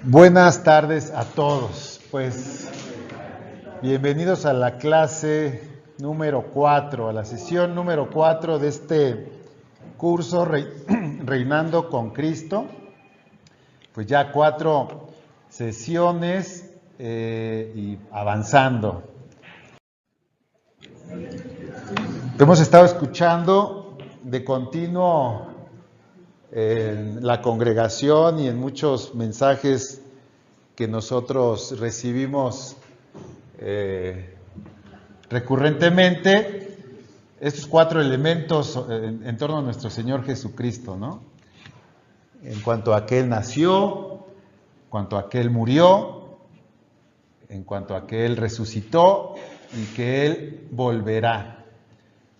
Buenas tardes a todos. Pues bienvenidos a la clase número 4, a la sesión número 4 de este curso Reinando con Cristo. Pues ya 4 sesiones y avanzando. Hemos estado escuchando de continuo en la congregación y en muchos mensajes que nosotros recibimos recurrentemente, estos 4 elementos en torno a nuestro Señor Jesucristo, ¿no? En cuanto a que Él nació, en cuanto a que Él murió, en cuanto a que Él resucitó y que Él volverá.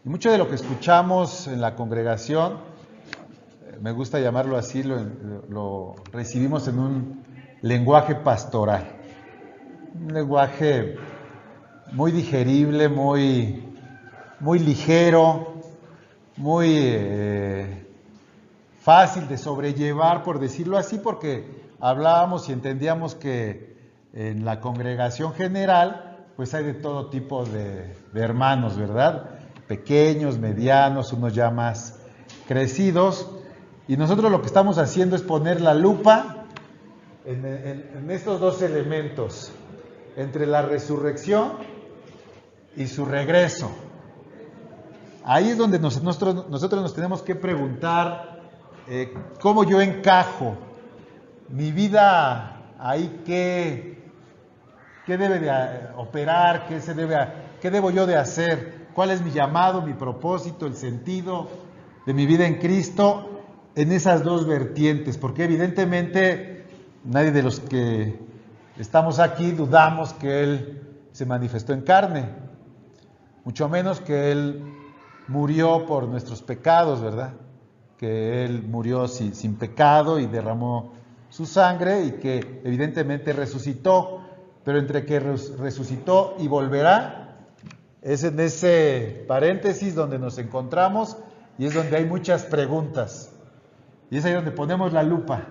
Y mucho de lo que escuchamos en la congregación, me gusta llamarlo así, lo recibimos en un lenguaje pastoral, un lenguaje muy digerible, muy ligero, muy fácil de sobrellevar, por decirlo así, porque hablábamos y entendíamos que en la congregación general pues hay de todo tipo de hermanos, ¿verdad? Pequeños, medianos, unos ya más crecidos. Y nosotros lo que estamos haciendo es poner la lupa en estos 2 elementos, entre la resurrección y su regreso. Ahí es donde nosotros nos tenemos que preguntar cómo yo encajo mi vida ahí, qué debe de operar, qué debo yo de hacer, cuál es mi llamado, mi propósito, el sentido de mi vida en Cristo, en esas 2 vertientes, porque evidentemente nadie de los que estamos aquí dudamos que Él se manifestó en carne, mucho menos que Él murió por nuestros pecados, ¿verdad? Que Él murió sin pecado y derramó su sangre y que evidentemente resucitó, pero entre que resucitó y volverá, es en ese paréntesis donde nos encontramos y es donde hay muchas preguntas. Y es ahí donde ponemos la lupa.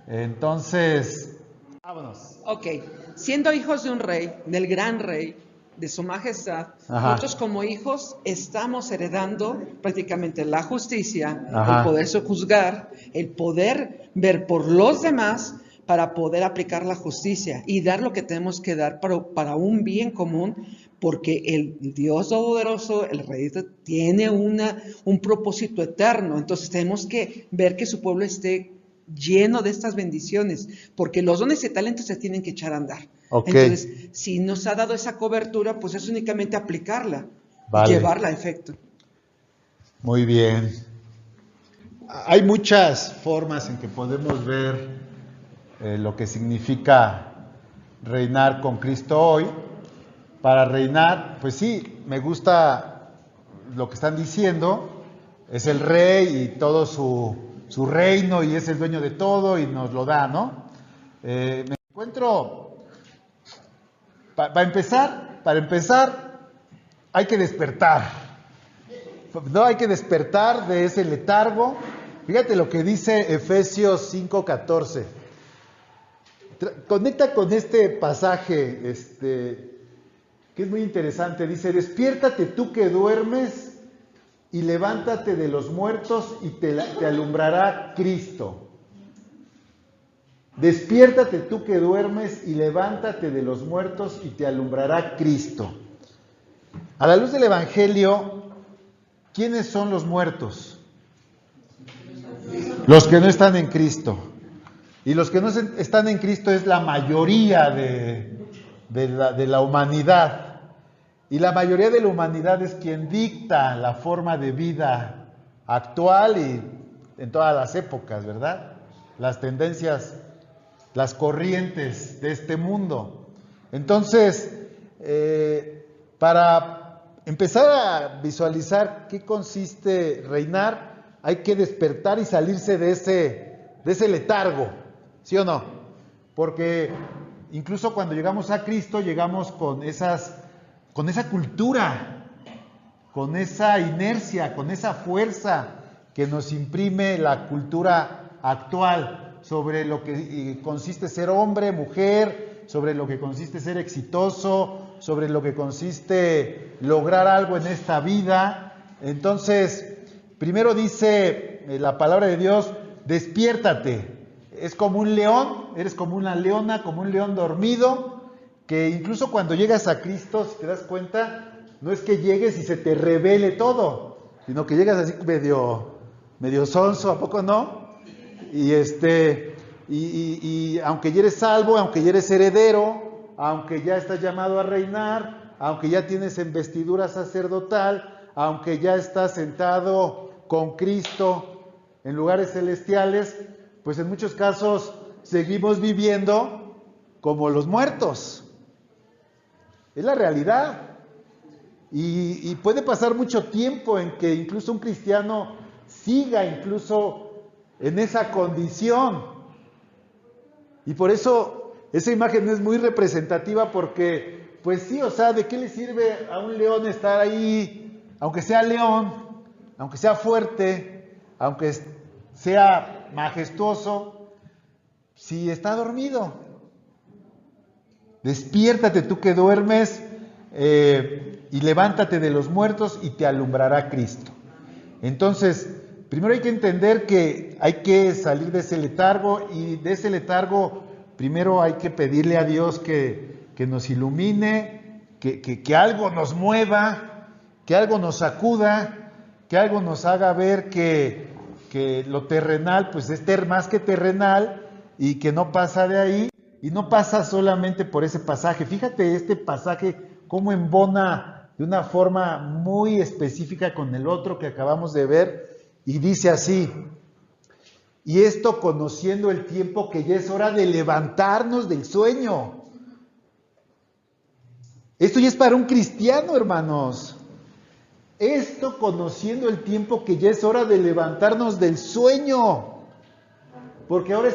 Entonces, vámonos. Ok, siendo hijos de un rey, del gran rey, de su majestad, nosotros como hijos estamos heredando prácticamente la justicia, el poderse juzgar, el poder ver por los demás para poder aplicar la justicia y dar lo que tenemos que dar para un bien común, porque el Dios Todopoderoso, el Rey, tiene un propósito eterno. Entonces tenemos que ver que su pueblo esté lleno de estas bendiciones, porque los dones y talentos se tienen que echar a andar. Entonces, si nos ha dado esa cobertura, pues es únicamente aplicarla y llevarla a efecto. Muy bien. Hay muchas formas en que podemos ver lo que significa reinar con Cristo hoy. Para reinar, pues sí, me gusta lo que están diciendo, es el rey y todo su reino y es el dueño de todo y nos lo da, ¿no? Me encuentro, para empezar, hay que despertar, ¿no? Hay que despertar de ese letargo. Fíjate lo que dice Efesios 5:14. Conecta con este pasaje, que es muy interesante. Dice: despiértate tú que duermes y levántate de los muertos y te alumbrará Cristo. Despiértate tú que duermes y levántate de los muertos y te alumbrará Cristo. A la luz del Evangelio, ¿quiénes son los muertos? Los que no están en Cristo. Y los que no están en Cristo es la mayoría de la humanidad. Y la mayoría de la humanidad es quien dicta la forma de vida actual y en todas las épocas, ¿verdad? Las tendencias, las corrientes de este mundo. Entonces, para empezar a visualizar qué consiste reinar, hay que despertar y salirse de ese letargo, ¿sí o no? Porque incluso cuando llegamos a Cristo, llegamos con esa cultura, con esa inercia, con esa fuerza que nos imprime la cultura actual. sobre lo que consiste ser hombre, mujer, sobre lo que consiste ser exitoso, sobre lo que consiste lograr algo en esta vida. Entonces, primero dice la palabra de Dios, despiértate. Es como un león, eres como una leona, como un león dormido, que incluso cuando llegas a Cristo, si te das cuenta, no es que llegues y se te revele todo, sino que llegas así medio sonso, ¿a poco no? Y aunque ya eres salvo, aunque ya eres heredero, aunque ya estás llamado a reinar, aunque ya tienes investidura sacerdotal, aunque ya estás sentado con Cristo en lugares celestiales, pues en muchos casos seguimos viviendo como los muertos. Es la realidad. Y puede pasar mucho tiempo en que incluso un cristiano siga incluso en esa condición. Y por eso esa imagen es muy representativa porque, pues sí, o sea, ¿de qué le sirve a un león estar ahí, aunque sea león, aunque sea fuerte, aunque sea majestuoso, si está dormido? Despiértate tú que duermes y levántate de los muertos y te alumbrará Cristo. Entonces, primero hay que entender que hay que salir de ese letargo y de ese letargo primero hay que pedirle a Dios que nos ilumine, que algo nos mueva, que algo nos sacuda, que algo nos haga ver que lo terrenal pues es más que terrenal y que no pasa de ahí y no pasa solamente por ese pasaje. Fíjate este pasaje cómo embona de una forma muy específica con el otro que acabamos de ver y dice así: y esto conociendo el tiempo que ya es hora de levantarnos del sueño. Esto ya es para un cristiano, hermanos. Esto conociendo el tiempo que ya es hora de levantarnos del sueño. Porque ahora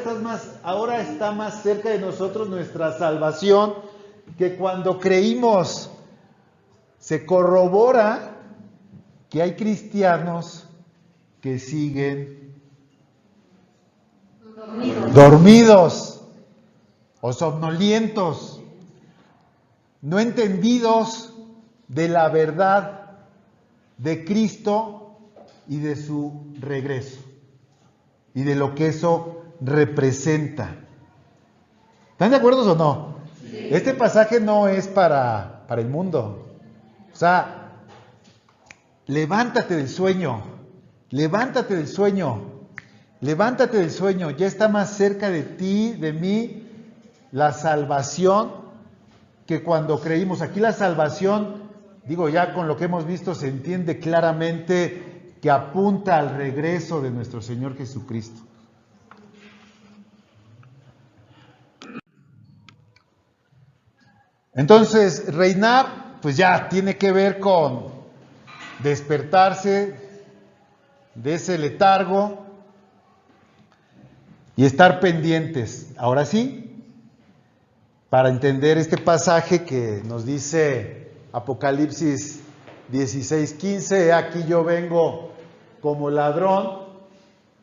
está más cerca de nosotros nuestra salvación que cuando creímos. Se corrobora que hay cristianos que siguen dormidos o somnolientos, no entendidos de la verdad de Cristo y de su regreso y de lo que eso representa. ¿Están de acuerdo o no? Sí. Este pasaje no es para el mundo. O sea, levántate del sueño, levántate del sueño, levántate del sueño. Ya está más cerca de ti, de mí, la salvación que cuando creímos. Aquí la salvación, digo ya con lo que hemos visto, se entiende claramente que apunta al regreso de nuestro Señor Jesucristo. Entonces, reinar, pues ya tiene que ver con despertarse de ese letargo y estar pendientes. Ahora sí, para entender este pasaje que nos dice Apocalipsis 16:15, aquí yo vengo como ladrón,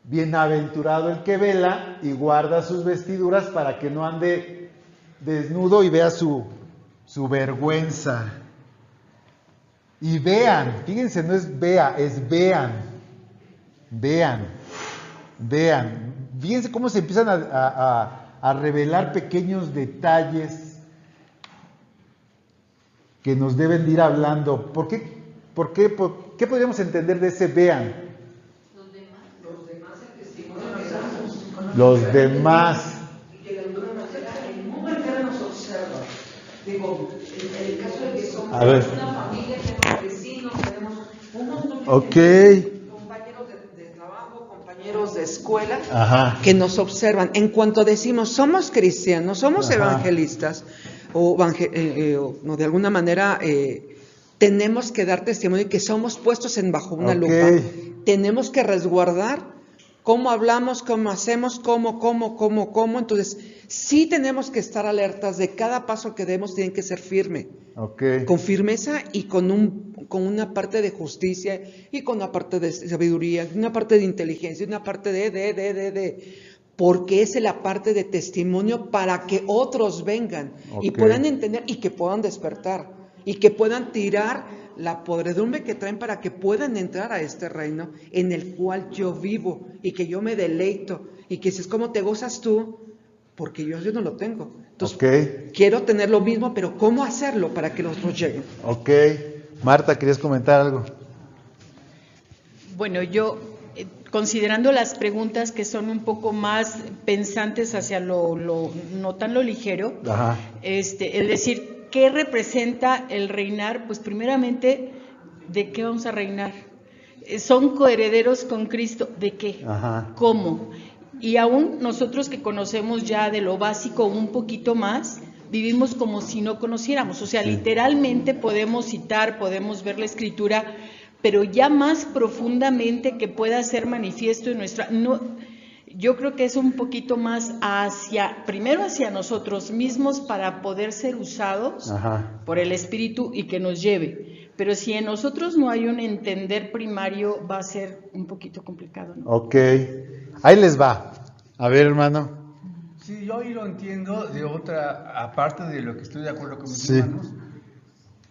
bienaventurado el que vela y guarda sus vestiduras para que no ande desnudo y vea su vergüenza. Y vean, fíjense, no es vea, es vean. Fíjense cómo se empiezan a revelar pequeños detalles que nos deben de ir hablando. ¿Por qué podríamos entender de ese vean? Los demás. Y que de alguna manera el mundo entero nos observa. Digo, en el caso de que somos una familia, tenemos vecinos, tenemos un montón de compañeros de trabajo, compañeros de escuela, que nos observan. En cuanto decimos, somos cristianos, somos evangelistas, o de alguna manera tenemos que dar testimonio de que somos puestos bajo una lupa. Tenemos que resguardar cómo hablamos, cómo hacemos, cómo. Entonces, sí tenemos que estar alertas de cada paso que demos, tiene que ser firme. Con firmeza y con una parte de justicia y con una parte de sabiduría, una parte de inteligencia, una parte de. porque es la parte de testimonio para que otros vengan y puedan entender y que puedan despertar y que puedan tirar la podredumbre que traen para que puedan entrar a este reino en el cual yo vivo y que yo me deleito y que dices, ¿cómo te gozas tú? Porque yo no lo tengo. Entonces, quiero tener lo mismo, pero ¿cómo hacerlo para que los otros lleguen? Ok. Marta, ¿querías comentar algo? Bueno, yo, considerando las preguntas que son un poco más pensantes hacia lo no tan lo ligero, Ajá. Es decir, ¿qué representa el reinar? Pues primeramente, ¿de qué vamos a reinar? ¿Son coherederos con Cristo? ¿De qué? Ajá. ¿Cómo? Y aún nosotros que conocemos ya de lo básico un poquito más, vivimos como si no conociéramos. O sea, literalmente podemos citar, podemos ver la Escritura, pero ya más profundamente que pueda ser manifiesto en nuestra... No, yo creo que es un poquito más primero hacia nosotros mismos para poder ser usados por el Espíritu y que nos lleve. Pero si en nosotros no hay un entender primario, va a ser un poquito complicado, ¿no? Ok, ahí les va. A ver, hermano. Sí, yo ahí lo entiendo de otra, aparte de lo que estoy de acuerdo con mis hermanos,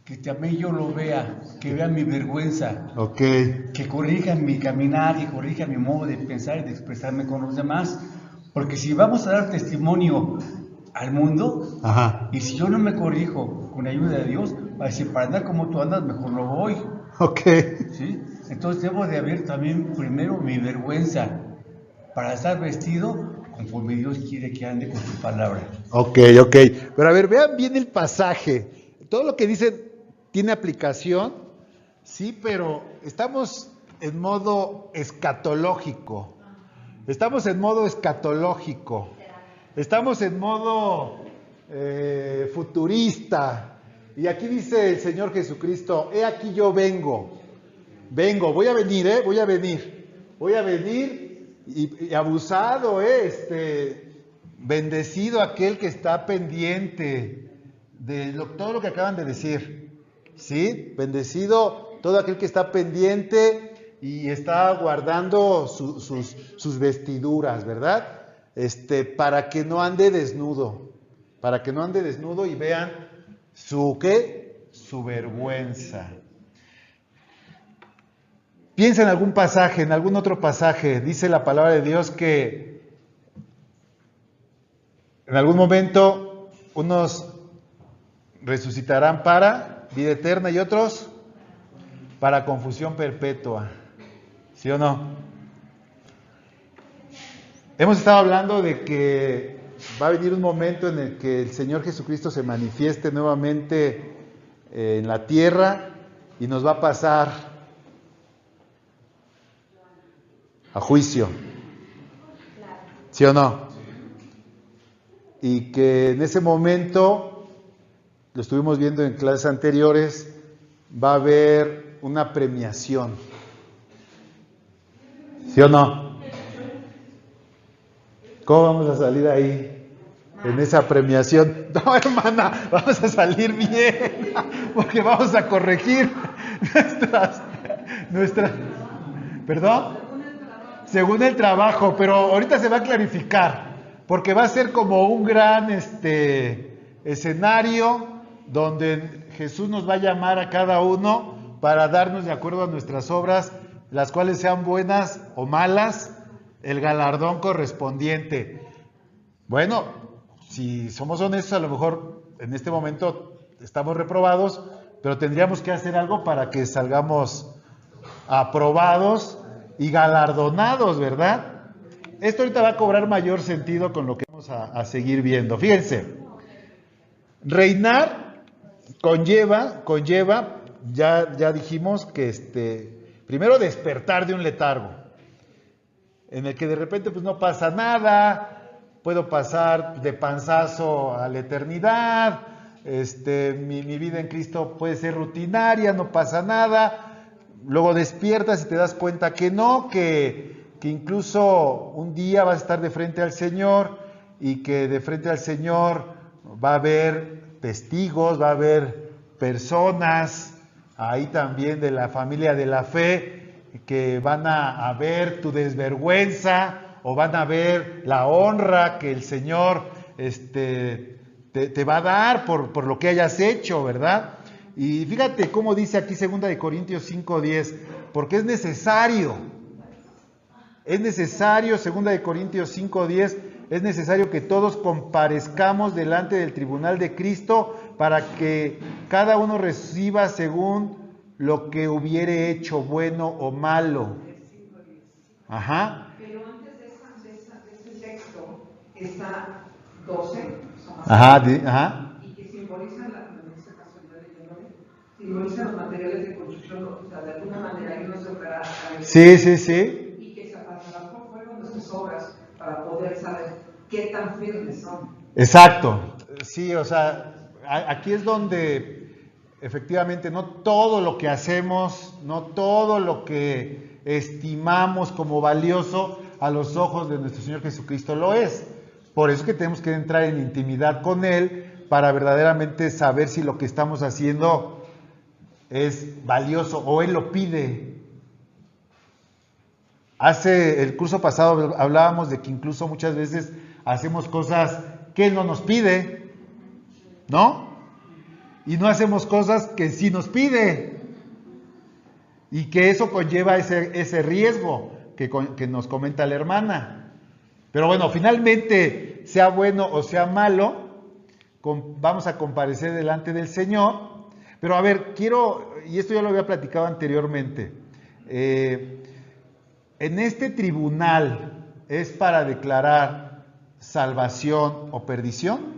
que también yo lo vea, que vea mi vergüenza, que corrija mi caminar, que corrija mi modo de pensar y de expresarme con los demás, porque si vamos a dar testimonio al mundo, y si yo no me corrijo con ayuda de Dios, va a decir, para andar como tú andas, mejor no voy. ¿Sí? Entonces debo de haber también primero mi vergüenza para estar vestido conforme Dios quiere que ande con su palabra. Ok, pero a ver, vean bien el pasaje. Todo lo que dice tiene aplicación, sí, pero estamos en modo escatológico. Estamos en modo futurista. Y aquí dice el Señor Jesucristo, he aquí yo vengo, voy a venir y abusado, bendecido aquel que está pendiente de todo lo que acaban de decir, ¿sí? Bendecido todo aquel que está pendiente y está guardando sus vestiduras, ¿verdad? Para que no ande desnudo, y vean su vergüenza. Piensa en algún pasaje, en algún otro pasaje, dice la palabra de Dios que en algún momento unos resucitarán para vida eterna y otros para confusión perpetua. ¿Sí o no? Hemos estado hablando de que va a venir un momento en el que el Señor Jesucristo se manifieste nuevamente en la tierra y nos va a pasar a juicio. ¿Sí o no? Y que en ese momento, lo estuvimos viendo en clases anteriores, va a haber una premiación. ¿Sí o no? ¿Cómo vamos a salir ahí en esa premiación? No, hermana, vamos a salir bien, porque vamos a corregir nuestras, ¿perdón? Según el trabajo, pero ahorita se va a clarificar, porque va a ser como un gran escenario donde Jesús nos va a llamar a cada uno para darnos, de acuerdo a nuestras obras, las cuales sean buenas o malas, el galardón correspondiente. Bueno, si somos honestos, a lo mejor en este momento estamos reprobados, pero tendríamos que hacer algo para que salgamos aprobados y galardonados, ¿verdad? Esto ahorita va a cobrar mayor sentido con lo que vamos a seguir viendo. Fíjense, reinar conlleva, ya dijimos que primero despertar de un letargo, en el que de repente pues no pasa nada, puedo pasar de panzazo a la eternidad, mi vida en Cristo puede ser rutinaria, no pasa nada. Luego despiertas y te das cuenta que no, que incluso un día vas a estar de frente al Señor y que de frente al Señor va a haber testigos, va a haber personas ahí también de la familia de la fe que van a ver tu desvergüenza o van a ver la honra que el Señor te va a dar por lo que hayas hecho, ¿verdad? Y fíjate cómo dice aquí 2 de Corintios 5:10, porque es necesario, 2 de Corintios 5:10, es necesario que todos comparezcamos delante del tribunal de Cristo para que cada uno reciba según lo que hubiere hecho, bueno o malo. Ajá. Pero antes de ese texto está 12, Ajá. y que simbolizan, en este caso simbolizan los materiales de construcción, o sea, de alguna manera hay unos operados. Sí. Y que se pasarán por fuego nuestras obras para poder saber qué tan firmes son. Exacto. Sí, o sea, aquí es donde efectivamente no todo lo que hacemos, no todo lo que estimamos como valioso a los ojos de nuestro Señor Jesucristo lo es. Por eso es que tenemos que entrar en intimidad con Él para verdaderamente saber si lo que estamos haciendo es valioso o Él lo pide. Hace el curso pasado hablábamos de que incluso muchas veces hacemos cosas que Él no nos pide, ¿no? Y no hacemos cosas que sí nos pide. Y que eso conlleva ese riesgo que nos comenta la hermana. Pero bueno, finalmente, sea bueno o sea malo, vamos a comparecer delante del Señor. Pero a ver, y esto ya lo había platicado anteriormente, en este tribunal es para declarar salvación o perdición.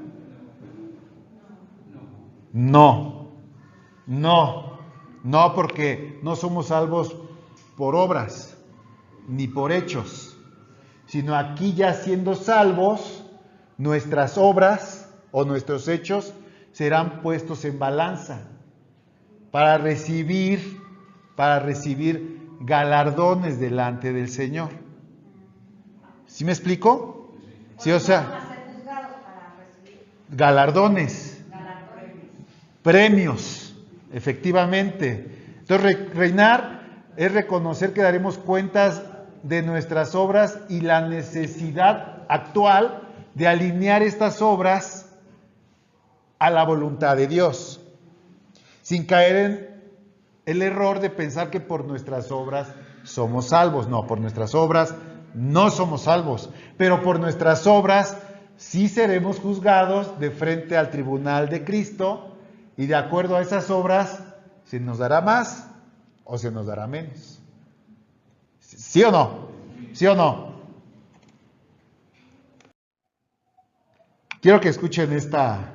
No, porque no somos salvos por obras ni por hechos, sino aquí ya siendo salvos, nuestras obras o nuestros hechos serán puestos en balanza para recibir galardones delante del Señor. ¿Sí me explico? Sí, o sea, galardones, premios, efectivamente. Entonces, reinar es reconocer que daremos cuentas de nuestras obras y la necesidad actual de alinear estas obras a la voluntad de Dios, sin caer en el error de pensar que por nuestras obras somos salvos. No, por nuestras obras no somos salvos, pero por nuestras obras sí seremos juzgados de frente al tribunal de Cristo, y de acuerdo a esas obras se nos dará más o se nos dará menos. ¿Sí o no? ¿Sí o no? Quiero que escuchen esta.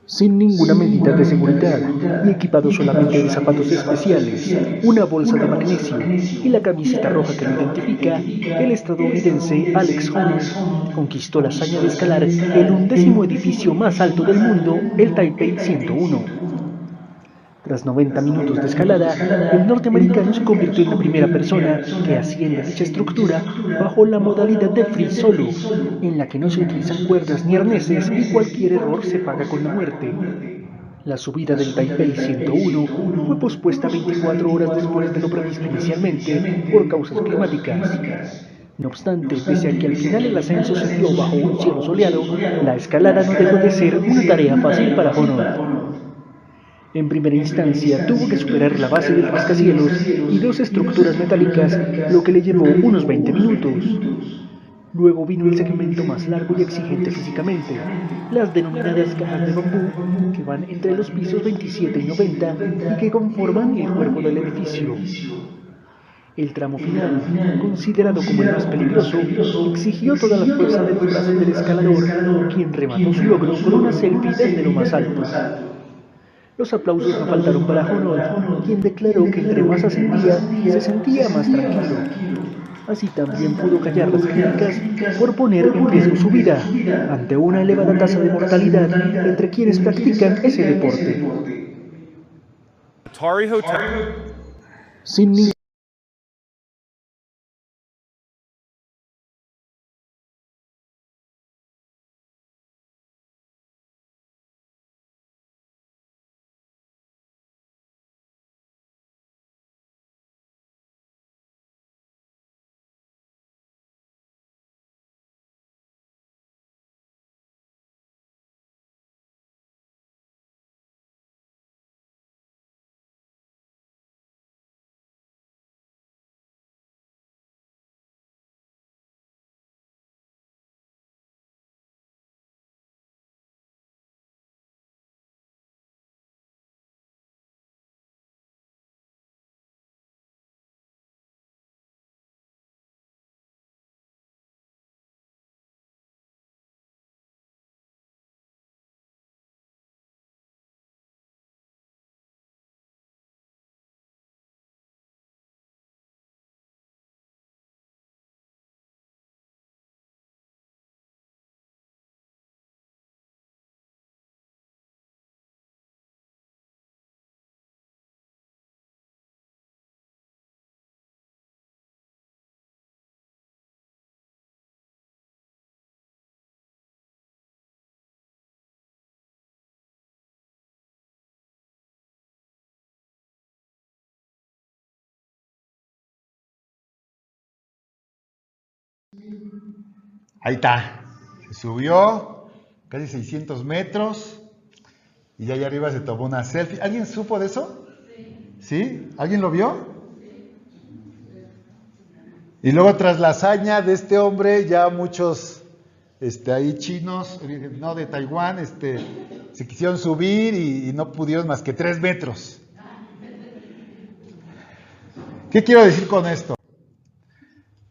Sin ninguna medida de seguridad y equipado solamente de zapatos especiales, una bolsa de magnesio y la camiseta roja que lo identifica, el estadounidense Alex Honnold conquistó la hazaña de escalar el 11º edificio más alto del mundo, el Taipei 101. Tras 90 minutos de escalada, el norteamericano se convirtió en la primera persona que asciende a dicha estructura bajo la modalidad de free solo, en la que no se utilizan cuerdas ni arneses y cualquier error se paga con la muerte. La subida del Taipei 101 fue pospuesta 24 horas después de lo previsto inicialmente por causas climáticas. No obstante, pese a que al final el ascenso se dio bajo un cielo soleado, la escalada no dejó de ser una tarea fácil para Honnold. En primera instancia, tuvo que superar la base del rascacielos y dos estructuras metálicas, lo que le llevó unos 20 minutos. Luego vino el segmento más largo y exigente físicamente, las denominadas cajas de bambú, que van entre los pisos 27 y 90 y que conforman el cuerpo del edificio. El tramo final, considerado como el más peligroso, exigió toda la fuerza de los brazos del escalador, quien remató su logro con una selfie desde lo más alto. Los aplausos no faltaron para Honnold, quien declaró que entre más ascendía, se sentía más tranquilo. Así también pudo callar las críticas por poner en riesgo su vida ante una elevada tasa de mortalidad entre quienes practican ese deporte. Sin Ahí está. Se subió casi 600 metros y allá arriba se tomó una selfie. ¿Alguien supo de eso? ¿Sí? ¿Alguien lo vio? Y luego tras la hazaña de este hombre, ya muchos ahí chinos, no, de Taiwán, se quisieron subir y no pudieron más que 3 metros. ¿Qué quiero decir con esto?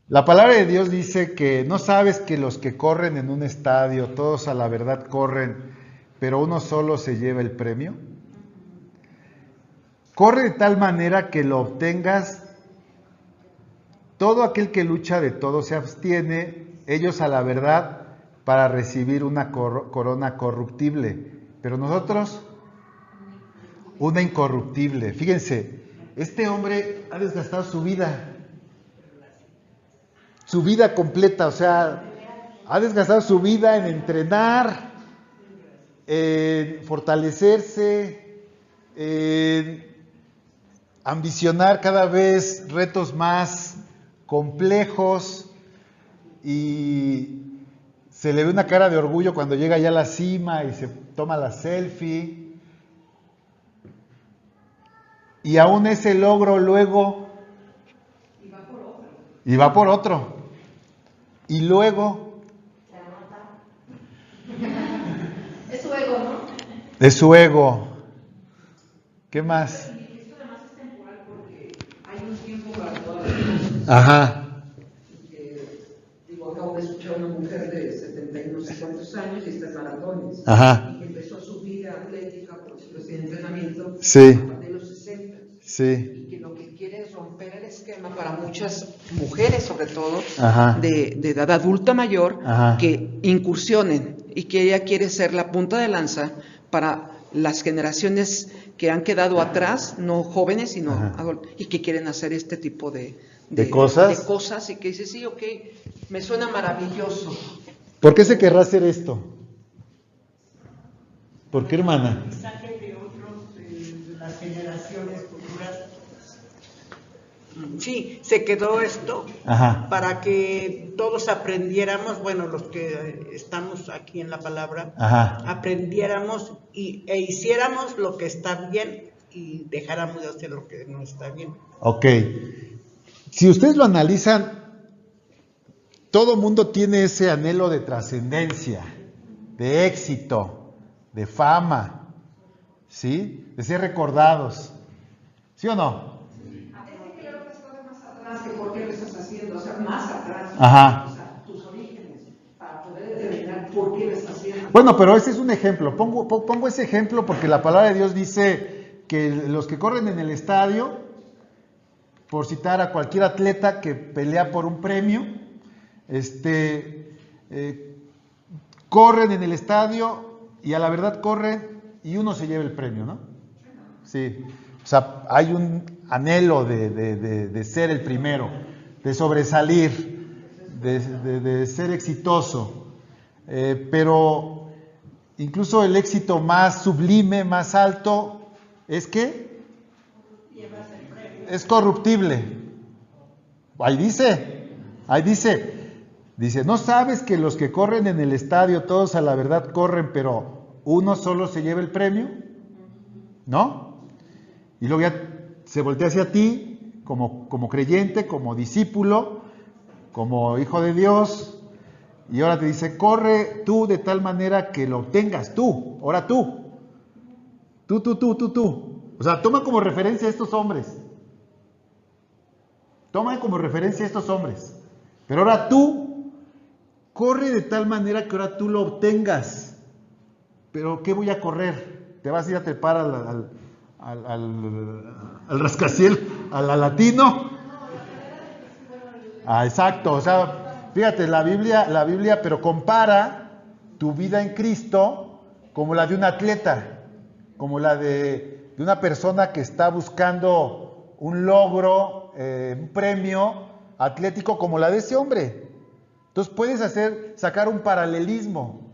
La palabra de Dios dice que no sabes que los que corren en un estadio, todos a la verdad corren, pero uno solo se lleva el premio. Corre de tal manera que lo obtengas. Todo aquel que lucha de todo se abstiene, ellos a la verdad, para recibir una corona corruptible. Pero nosotros, una incorruptible. Fíjense, este hombre ha desgastado su vida completa, o sea, ha desgastado su vida en entrenar, en fortalecerse, en ambicionar cada vez retos más complejos, y se le ve una cara de orgullo cuando llega ya a la cima y se toma la selfie, y aún ese logro luego y va por otro y luego es su ego, ¿no? De su ego. ¿Qué más? Ajá. Acabo de escuchar a una mujer de 70 y no sé cuántos años y está en maratones. Ajá. Y empezó su vida atlética, por decirlo así, de entrenamiento, sí. de los 60. Sí. Y que lo que quiere es romper el esquema para muchas mujeres, sobre todo, de edad adulta mayor, que incursionen, y que ella quiere ser la punta de lanza para las generaciones que han quedado atrás, no jóvenes, sino adultos, y que quieren hacer este tipo de cosas, y que dice, sí, ok, me suena maravilloso. ¿Por qué se querrá hacer esto? ¿Por qué, hermana? Mensaje de otros, las generaciones futuras. Sí, se quedó esto para que todos aprendiéramos, bueno, los que estamos aquí en la palabra, aprendiéramos e hiciéramos lo que está bien y dejáramos de hacer lo que no está bien. Ok. Si ustedes lo analizan, todo mundo tiene ese anhelo de trascendencia, de éxito, de fama, ¿sí? De ser recordados, ¿sí o no? A veces creo que esto más atrás que por qué lo estás haciendo, o sea, más atrás, o sea, tus orígenes, para poder determinar por qué lo estás haciendo. Bueno, pero ese es un ejemplo, pongo ese ejemplo porque la palabra de Dios dice que los que corren en el estadio, por citar a cualquier atleta que pelea por un premio, corren en el estadio y a la verdad corren y uno se lleva el premio, ¿no? Sí, o sea, hay un anhelo de ser el primero, de sobresalir, de ser exitoso, pero incluso el éxito más sublime, más alto, es que es corruptible. Ahí dice, ¿no sabes que los que corren en el estadio, todos a la verdad corren, pero uno solo se lleva el premio? ¿No? Y luego ya se voltea hacia ti, como creyente, como discípulo, como hijo de Dios, y ahora te dice, corre tú de tal manera que lo obtengas tú, ahora tú. O sea, toma como referencia a estos hombres. Pero ahora tú, corre de tal manera que ahora tú lo obtengas. ¿Pero qué voy a correr? ¿Te vas a ir a trepar al rascaciel, al latino? Exacto, o sea, fíjate, la Biblia, pero compara tu vida en Cristo como la de un atleta, como la de una persona que está buscando un logro, un premio atlético como la de ese hombre. Entonces puedes sacar un paralelismo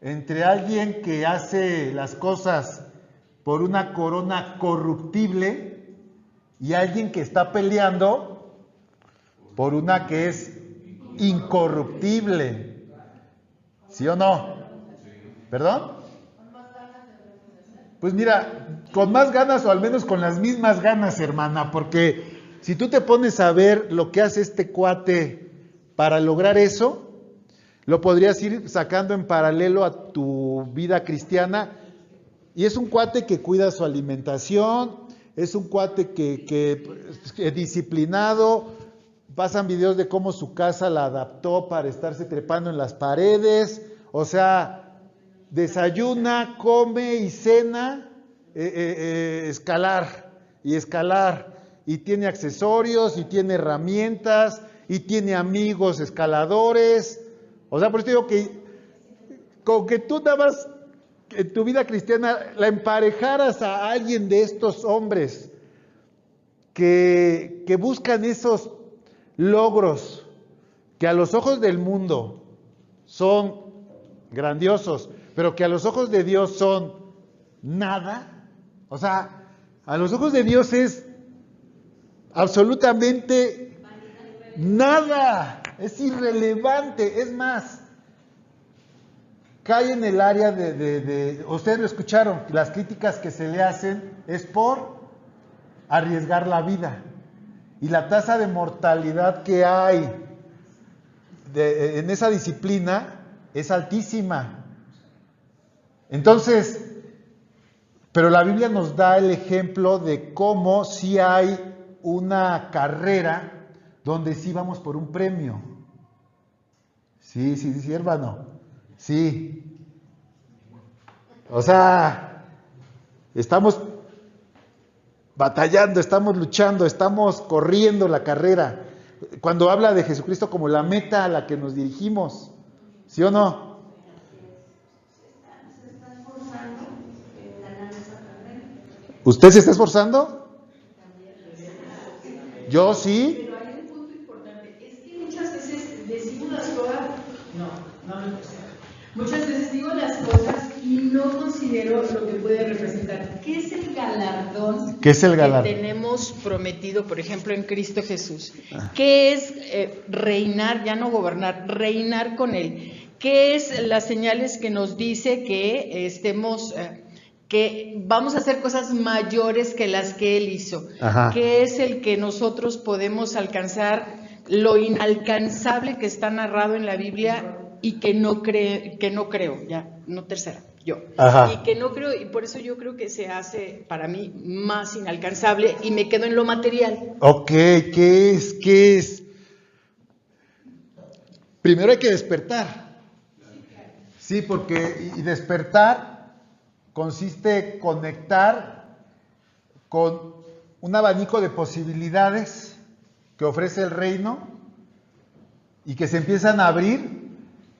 entre alguien que hace las cosas por una corona corruptible y alguien que está peleando por una que es incorruptible. ¿Sí o no? ¿Perdón? Pues mira, con más ganas o al menos con las mismas ganas, hermana, porque si tú te pones a ver lo que hace este cuate para lograr eso, lo podrías ir sacando en paralelo a tu vida cristiana. Y es un cuate que cuida su alimentación, es un cuate que es disciplinado. Pasan videos de cómo su casa la adaptó para estarse trepando en las paredes. O sea, desayuna, come y cena, escalar y escalar. Y tiene accesorios, y tiene herramientas, y tiene amigos escaladores. O sea, por eso digo que con que tú nada más en tu vida cristiana la emparejaras a alguien de estos hombres que buscan esos logros que a los ojos del mundo son grandiosos, pero que a los ojos de Dios son nada. O sea, a los ojos de Dios es absolutamente nada, es irrelevante. Es más, cae en el área de ustedes lo escucharon, las críticas que se le hacen es por arriesgar la vida. Y la tasa de mortalidad que hay en esa disciplina es altísima. Entonces, pero la Biblia nos da el ejemplo de cómo sí hay una carrera donde sí vamos por un premio. Sí, hermano. Sí. O sea, estamos batallando, estamos luchando, estamos corriendo la carrera. Cuando habla de Jesucristo como la meta a la que nos dirigimos, ¿sí o no? ¿Usted se está esforzando? Yo sí. Pero hay un punto importante, es que muchas veces decimos las cosas, muchas veces digo las cosas y no considero lo que puede representar. ¿Qué es el galardón? ¿Qué es el galardón que tenemos prometido, por ejemplo, en Cristo Jesús? ¿Qué es reinar, ya no gobernar, reinar con Él? ¿Qué es las señales que nos dice que estemos... que vamos a hacer cosas mayores que las que Él hizo? Ajá. ¿Qué es el que nosotros podemos alcanzar, lo inalcanzable que está narrado en la Biblia y que no creo, ya, no tercera, yo. Ajá. Y que no creo, y por eso yo creo que se hace para mí más inalcanzable y me quedo en lo material. Ok, ¿qué es? Primero hay que despertar. Sí, porque y despertar consiste en conectar con un abanico de posibilidades que ofrece el reino y que se empiezan a abrir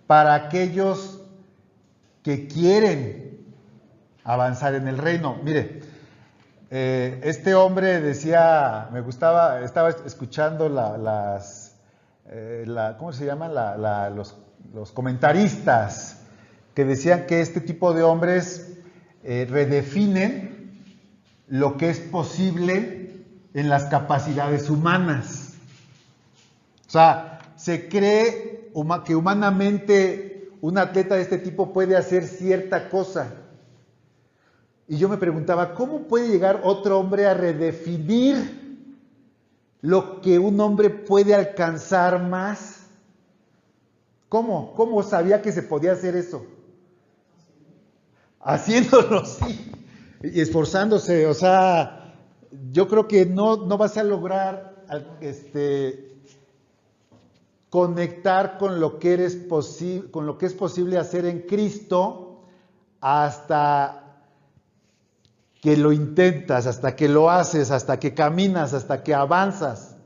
para aquellos que quieren avanzar en el reino. Mire, este hombre decía, me gustaba, estaba escuchando ¿cómo se llaman? Los comentaristas que decían que este tipo de hombres redefinen lo que es posible en las capacidades humanas. O sea, se cree que humanamente un atleta de este tipo puede hacer cierta cosa. Y yo me preguntaba, ¿cómo puede llegar otro hombre a redefinir lo que un hombre puede alcanzar más? ¿Cómo? ¿Cómo sabía que se podía hacer eso? Haciéndolo, sí, y esforzándose. O sea, yo creo que no vas a lograr conectar con lo que es posible hacer en Cristo hasta que lo intentas, hasta que lo haces, hasta que caminas, hasta que avanzas,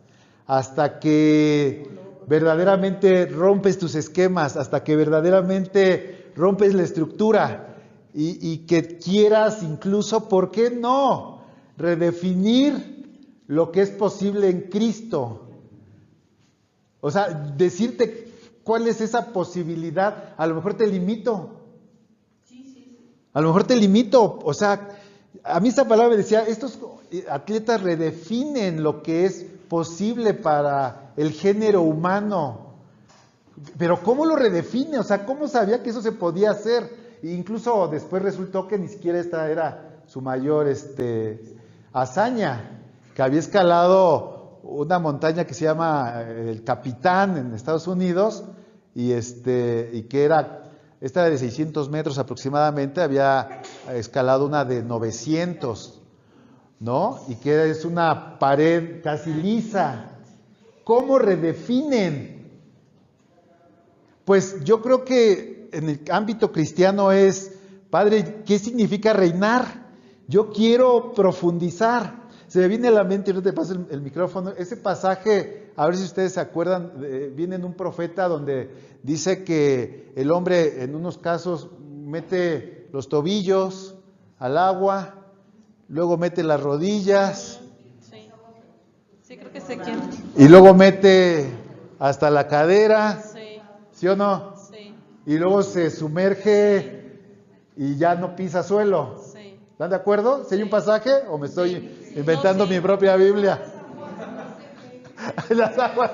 hasta que verdaderamente rompes tus esquemas, hasta que verdaderamente rompes la estructura. Y que quieras incluso, ¿por qué no?, redefinir lo que es posible en Cristo. O sea, decirte cuál es esa posibilidad. A lo mejor te limito. A lo mejor te limito. O sea, a mí esa palabra me decía, estos atletas redefinen lo que es posible para el género humano. Pero ¿cómo lo redefine? O sea, ¿cómo sabía que eso se podía hacer? E incluso después resultó que ni siquiera esta era su mayor hazaña, que había escalado una montaña que se llama el Capitán en Estados Unidos, y que esta de 600 metros aproximadamente, había escalado una de 900, ¿no? Y que es una pared casi lisa. ¿Cómo redefinen? Pues yo creo que en el ámbito cristiano es, Padre, ¿qué significa reinar? Yo quiero profundizar. Se me viene a la mente, y no te paso el micrófono, ese pasaje, a ver si ustedes se acuerdan, viene en un profeta donde dice que el hombre en unos casos mete los tobillos al agua, luego mete las rodillas. Sí, creo que sé quién. Y luego mete hasta la cadera. ¿Sí o no? Sí. Y luego se sumerge y ya no pisa suelo. Sí. ¿Están de acuerdo? ¿Si hay un pasaje o me estoy inventando mi propia Biblia? Las aguas.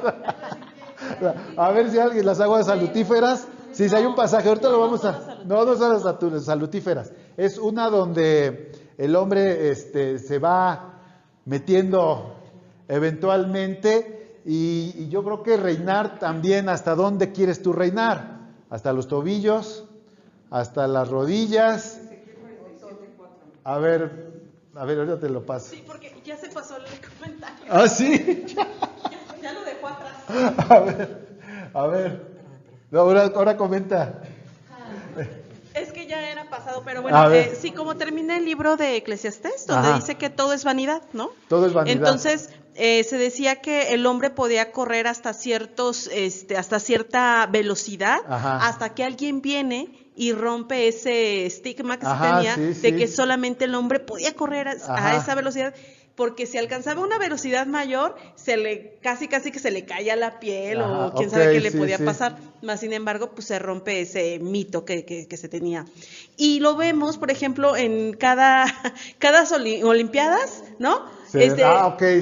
A ver si alguien, las aguas salutíferas. Sí, si hay un pasaje, ahorita lo vamos a... No son las salutíferas. Es una donde el hombre se va metiendo eventualmente. Y yo creo que reinar también, ¿hasta dónde quieres tú reinar? ¿Hasta los tobillos? ¿Hasta las rodillas? A ver, ahorita te lo paso. Sí, porque ya se pasó el comentario. ¿Ah, sí? Ya lo dejó atrás. A ver. No, ahora comenta. Es que ya era pasado, pero bueno, sí, como termina el libro de Eclesiastés, donde dice que todo es vanidad, ¿no? Todo es vanidad. Entonces, se decía que el hombre podía correr hasta hasta cierta velocidad, hasta que alguien viene y rompe ese estigma que se tenía de que solamente el hombre podía correr a esa velocidad, porque si alcanzaba una velocidad mayor, casi que se le caía la piel o quién sabe qué le podía pasar. Más sin embargo, pues se rompe ese mito que se tenía. Y lo vemos, por ejemplo, en cada Olimpiadas, ¿no?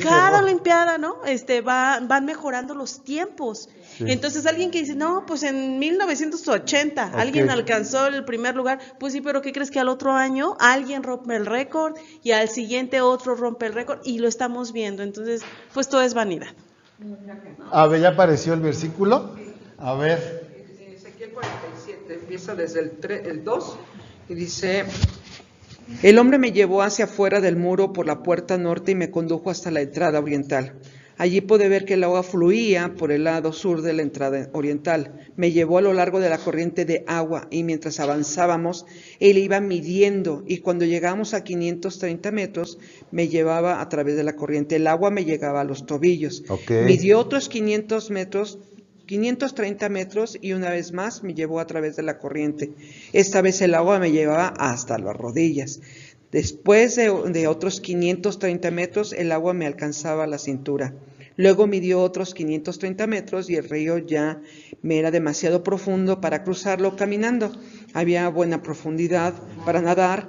Cada Olimpiada, ¿no? Van mejorando los tiempos. Sí. Entonces alguien que dice, no, pues en 1980 alguien alcanzó el primer lugar, pues sí, pero ¿qué crees? Que al otro año alguien rompe el récord y al siguiente otro rompe el récord y lo estamos viendo. Entonces, pues todo es vanidad. A ver, ¿ya apareció el versículo? A ver. Ezequiel 47, empieza desde el 2 y dice... El hombre me llevó hacia afuera del muro por la puerta norte y me condujo hasta la entrada oriental. Allí pude ver que el agua fluía por el lado sur de la entrada oriental. Me llevó a lo largo de la corriente de agua y mientras avanzábamos, él iba midiendo y cuando llegamos a 530 metros, me llevaba a través de la corriente. El agua me llegaba a los tobillos. Midió otros 530 metros y una vez más me llevó a través de la corriente. Esta vez el agua me llevaba hasta las rodillas. Después de otros 530 metros, el agua me alcanzaba a la cintura. Luego midió otros 530 metros y el río ya me era demasiado profundo para cruzarlo caminando. Había buena profundidad para nadar,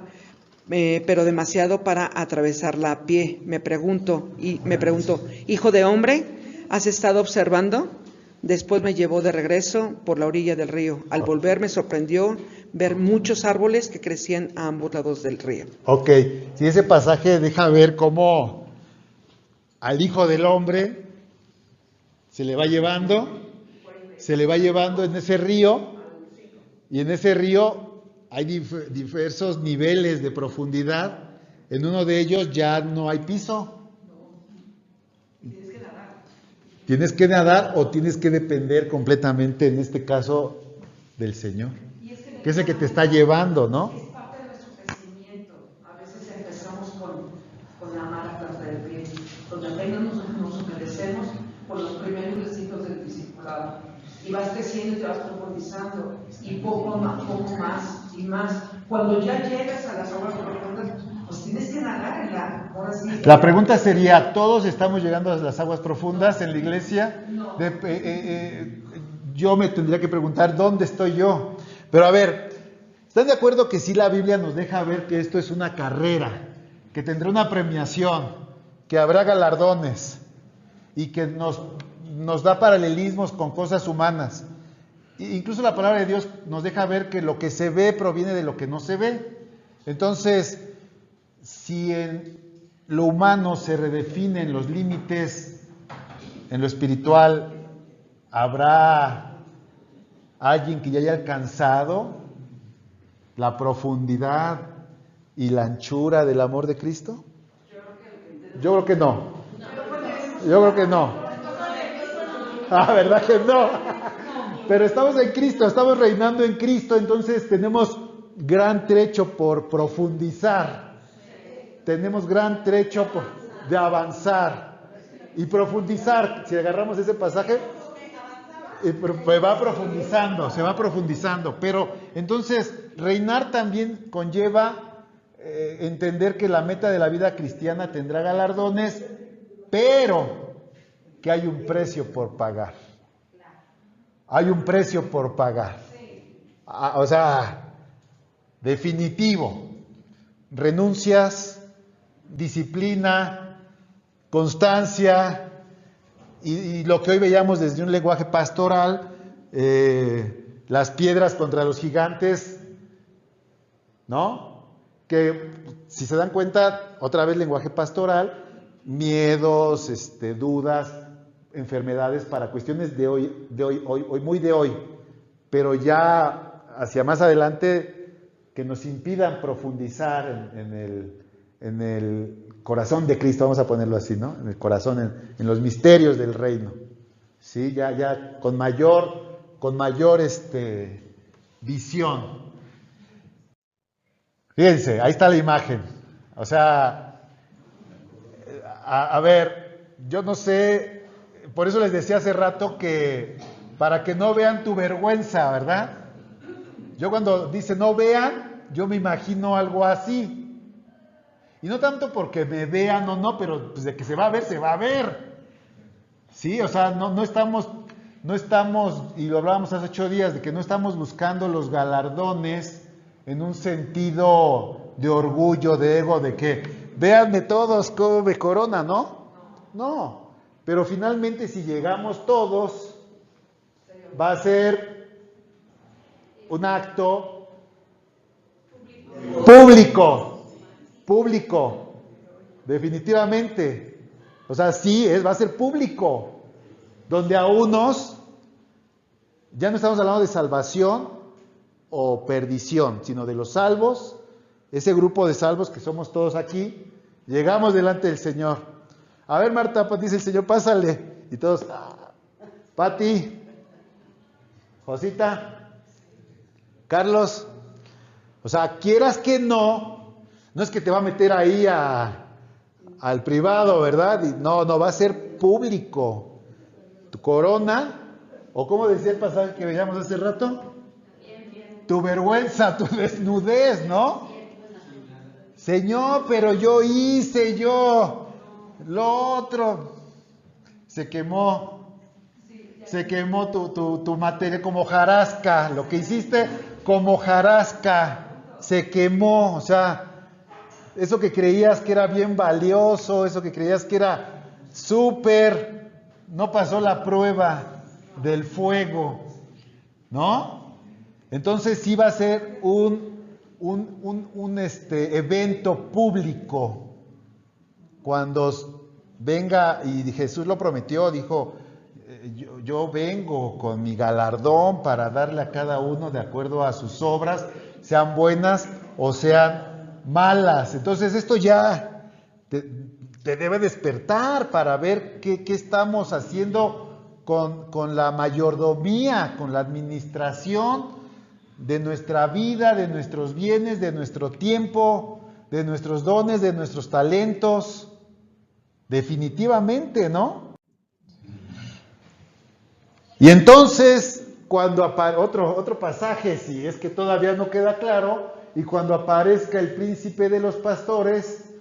pero demasiado para atravesarla a pie. Me preguntó, hijo de hombre, ¿has estado observando? Después me llevó de regreso por la orilla del río. Al volver me sorprendió ver muchos árboles que crecían a ambos lados del río. Ok, si ese pasaje deja ver cómo al Hijo del Hombre se le va llevando en ese río, y en ese río hay diversos niveles de profundidad. En uno de ellos ya no hay piso. Tienes que nadar o tienes que depender completamente, en este caso, del Señor, que es el que te está llevando, ¿no? Es parte de nuestro crecimiento. A veces empezamos con la mala plata del pie, donde apenas nos humedecemos por los primeros vestidos del discipulado. Y vas creciendo y te vas profundizando, y poco más y más. Cuando ya llegas a las aguas profundas, pues tienes que nadar en la... La pregunta sería, ¿todos estamos llegando a las aguas profundas en la iglesia? No. Yo me tendría que preguntar, ¿dónde estoy yo? Pero a ver, ¿están de acuerdo que sí la Biblia nos deja ver que esto es una carrera, que tendrá una premiación, que habrá galardones y que nos da paralelismos con cosas humanas? incluso la palabra de Dios nos deja ver que lo que se ve proviene de lo que no se ve. Entonces, si en lo humano se redefinen los límites, en lo espiritual habrá alguien que ya haya alcanzado la profundidad y la anchura del amor de Cristo. Yo creo que no. Yo creo que no. Ah, ¿verdad que no? Pero estamos en Cristo, estamos reinando en Cristo, entonces tenemos gran trecho por profundizar. Tenemos gran trecho de avanzar y profundizar. Si agarramos ese pasaje, se va profundizando. Pero entonces, reinar también conlleva entender que la meta de la vida cristiana tendrá galardones, pero que hay un precio por pagar. Hay un precio por pagar. O sea, definitivo. Renuncias, disciplina, constancia, y lo que hoy veíamos desde un lenguaje pastoral, las piedras contra los gigantes, ¿no? Que si se dan cuenta, otra vez lenguaje pastoral, miedos, dudas, enfermedades para cuestiones de hoy, muy de hoy, pero ya hacia más adelante que nos impidan profundizar en el corazón de Cristo, vamos a ponerlo así, ¿no? En el corazón, en los misterios del reino, ¿sí? Ya con mayor visión. Fíjense, ahí está la imagen. O sea, a ver, yo no sé, por eso les decía hace rato que para que no vean tu vergüenza, ¿verdad? Yo cuando dice no vean, yo me imagino algo así. Y no tanto porque me vean o no, pero pues de que se va a ver, se va a ver. Sí, o sea, no estamos, y lo hablábamos hace 8 días, de que no estamos buscando los galardones en un sentido de orgullo, de ego, de que véanme todos cómo me corona, ¿no? No, pero finalmente si llegamos todos, va a ser un acto público, definitivamente. O sea, sí, va a ser público, donde a unos, ya no estamos hablando de salvación o perdición, sino de los salvos, ese grupo de salvos que somos todos aquí, llegamos delante del Señor. A ver, Marta, dice el Señor, pásale. Y todos, Pati, Josita, Carlos, o sea, quieras que no es que te va a meter ahí al privado, ¿verdad? Y no, va a ser público. Tu corona, o como decía el pasaje que veíamos hace rato, tu vergüenza, tu desnudez, ¿no? Señor, pero yo hice lo otro. Se quemó tu materia como hojarasca, lo que hiciste como hojarasca, se quemó, o sea, eso que creías que era bien valioso, eso que creías que era súper, no pasó la prueba del fuego, ¿no? Entonces sí va a ser un evento público cuando venga, y Jesús lo prometió, dijo, yo vengo con mi galardón para darle a cada uno de acuerdo a sus obras, sean buenas o sean malas. Entonces esto ya te debe despertar para ver qué estamos haciendo con la mayordomía, con la administración de nuestra vida, de nuestros bienes, de nuestro tiempo, de nuestros dones, de nuestros talentos. Definitivamente, ¿no? Y entonces, cuando otro pasaje, si es que todavía no queda claro, y cuando aparezca el príncipe de los pastores,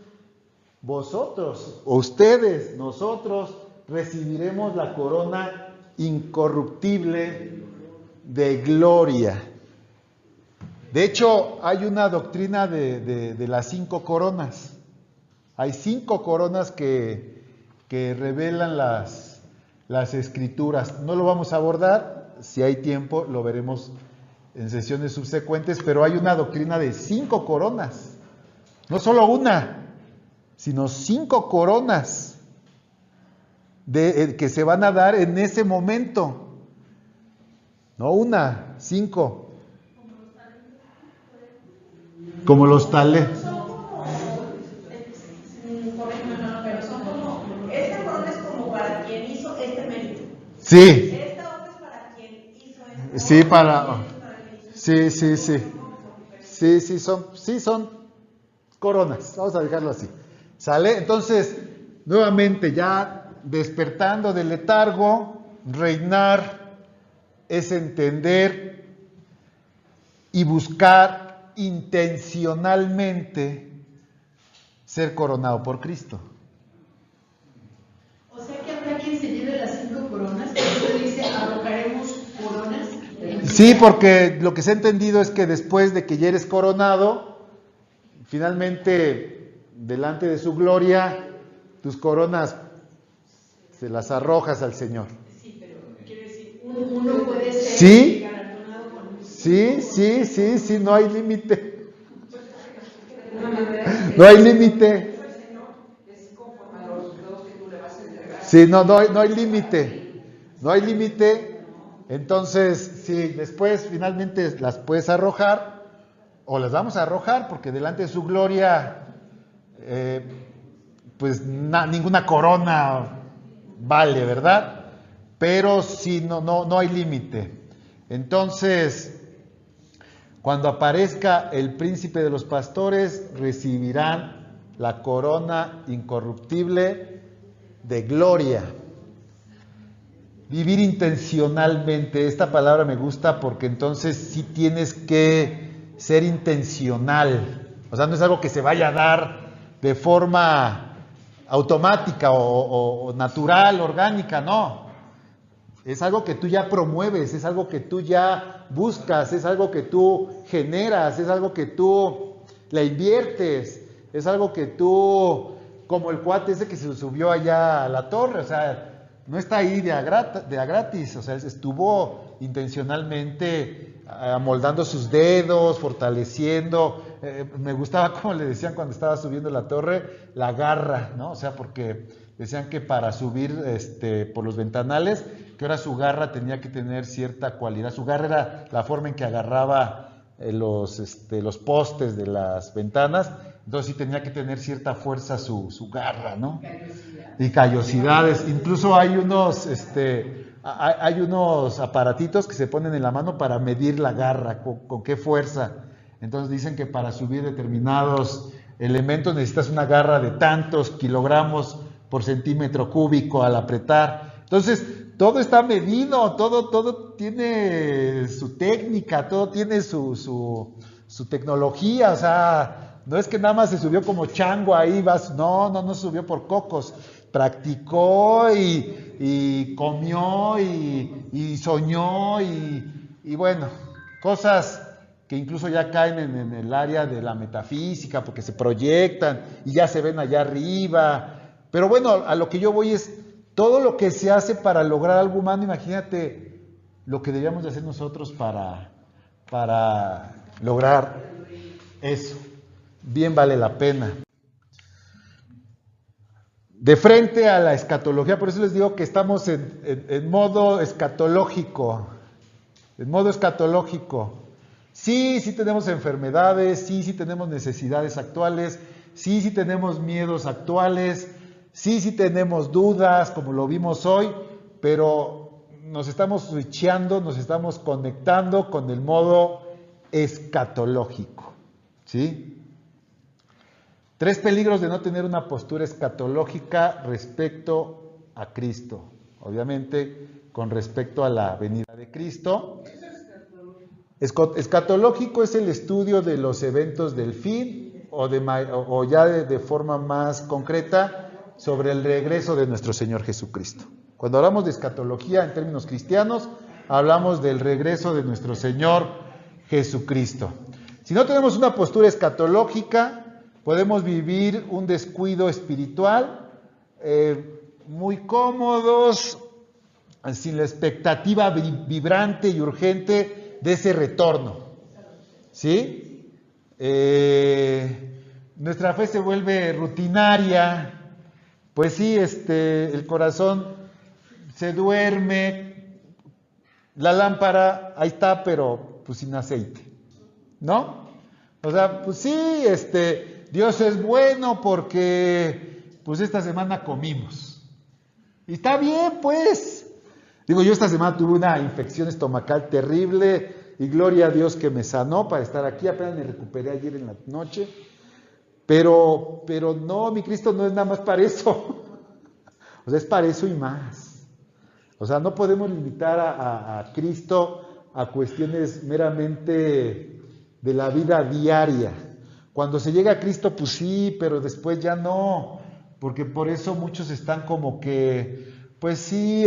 vosotros, o ustedes, nosotros, recibiremos la corona incorruptible de gloria. De hecho, hay una doctrina de las 5 coronas. Hay 5 coronas que revelan las escrituras. No lo vamos a abordar, si hay tiempo, lo veremos en sesiones subsecuentes, pero hay una doctrina de 5 coronas. No solo una, sino 5 coronas que se van a dar en ese momento. No una, 5. Como los talentos. Esta corona es como para quien hizo este mérito. Sí. Esta otra es para quien hizo este. Sí, sí, son coronas. Vamos a dejarlo así. ¿Sale? Entonces, nuevamente, ya despertando del letargo, reinar es entender y buscar intencionalmente ser coronado por Cristo. O sea que habrá quien se lleve las 5 coronas, que usted dice, arrojaremos coronas. Sí, porque lo que se ha entendido es que después de que ya eres coronado, finalmente, delante de su gloria, tus coronas se las arrojas al Señor. Sí, pero quiere decir, uno puede ser ¿sí? galardonado con... Sí, no hay límite. No hay límite. Sí, no hay límite. No hay límite. Entonces, sí, después finalmente las puedes arrojar, o las vamos a arrojar, porque delante de su gloria, pues ninguna corona vale, ¿verdad? Pero sí, no hay límite. Entonces, cuando aparezca el príncipe de los pastores, recibirán la corona incorruptible de gloria. Vivir intencionalmente, esta palabra me gusta porque entonces sí tienes que ser intencional. O sea, no es algo que se vaya a dar de forma automática o natural, orgánica, no. Es algo que tú ya promueves, es algo que tú ya buscas, es algo que tú generas, es algo que tú le inviertes, es algo que tú, como el cuate ese que se subió allá a la torre, o sea, no está ahí de a gratis, o sea, estuvo intencionalmente amoldando sus dedos, fortaleciendo. Me gustaba como le decían cuando estaba subiendo la torre, la garra, ¿no? O sea, porque decían que para subir por los ventanales, que ahora su garra tenía que tener cierta cualidad. Su garra era la forma en que agarraba los postes de las ventanas, entonces sí tenía que tener cierta fuerza su garra, ¿no? Y callosidades. Incluso hay unos aparatitos que se ponen en la mano para medir la garra, con qué fuerza. Entonces dicen que para subir determinados elementos necesitas una garra de tantos kilogramos por centímetro cúbico al apretar. Entonces, todo está medido, todo tiene su técnica, todo tiene su tecnología, o sea, no es que nada más se subió como chango ahí, no subió por cocos, practicó y comió y soñó y bueno, cosas que incluso ya caen en el área de la metafísica, porque se proyectan y ya se ven allá arriba. Pero bueno, a lo que yo voy es, todo lo que se hace para lograr algo humano, imagínate lo que debíamos de hacer nosotros para lograr eso. Bien vale la pena. De frente a la escatología, por eso les digo que estamos en modo escatológico. En modo escatológico. Sí tenemos enfermedades, sí tenemos necesidades actuales, sí tenemos miedos actuales, sí tenemos dudas, como lo vimos hoy, pero nos estamos switchando, nos estamos conectando con el modo escatológico, ¿sí? 3 peligros de no tener una postura escatológica respecto a Cristo. Obviamente, con respecto a la venida de Cristo. Escatológico es el estudio de los eventos del fin o ya de forma más concreta sobre el regreso de nuestro Señor Jesucristo. Cuando hablamos de escatología en términos cristianos, hablamos del regreso de nuestro Señor Jesucristo. Si no tenemos una postura escatológica, podemos vivir un descuido espiritual, muy cómodos, sin la expectativa vibrante y urgente de ese retorno. ¿Sí? Nuestra fe se vuelve rutinaria. Pues sí, el corazón se duerme, la lámpara ahí está, pero pues sin aceite, ¿no? O sea, pues sí, Dios es bueno porque pues esta semana comimos. Y está bien, pues. Digo, yo esta semana tuve una infección estomacal terrible y gloria a Dios que me sanó para estar aquí. Apenas me recuperé ayer en la noche. Pero no, mi Cristo no es nada más para eso. O sea, es para eso y más. O sea, no podemos limitar a Cristo a cuestiones meramente de la vida diaria. Cuando se llega a Cristo, pues sí, pero después ya no. Porque por eso muchos están como que, pues sí,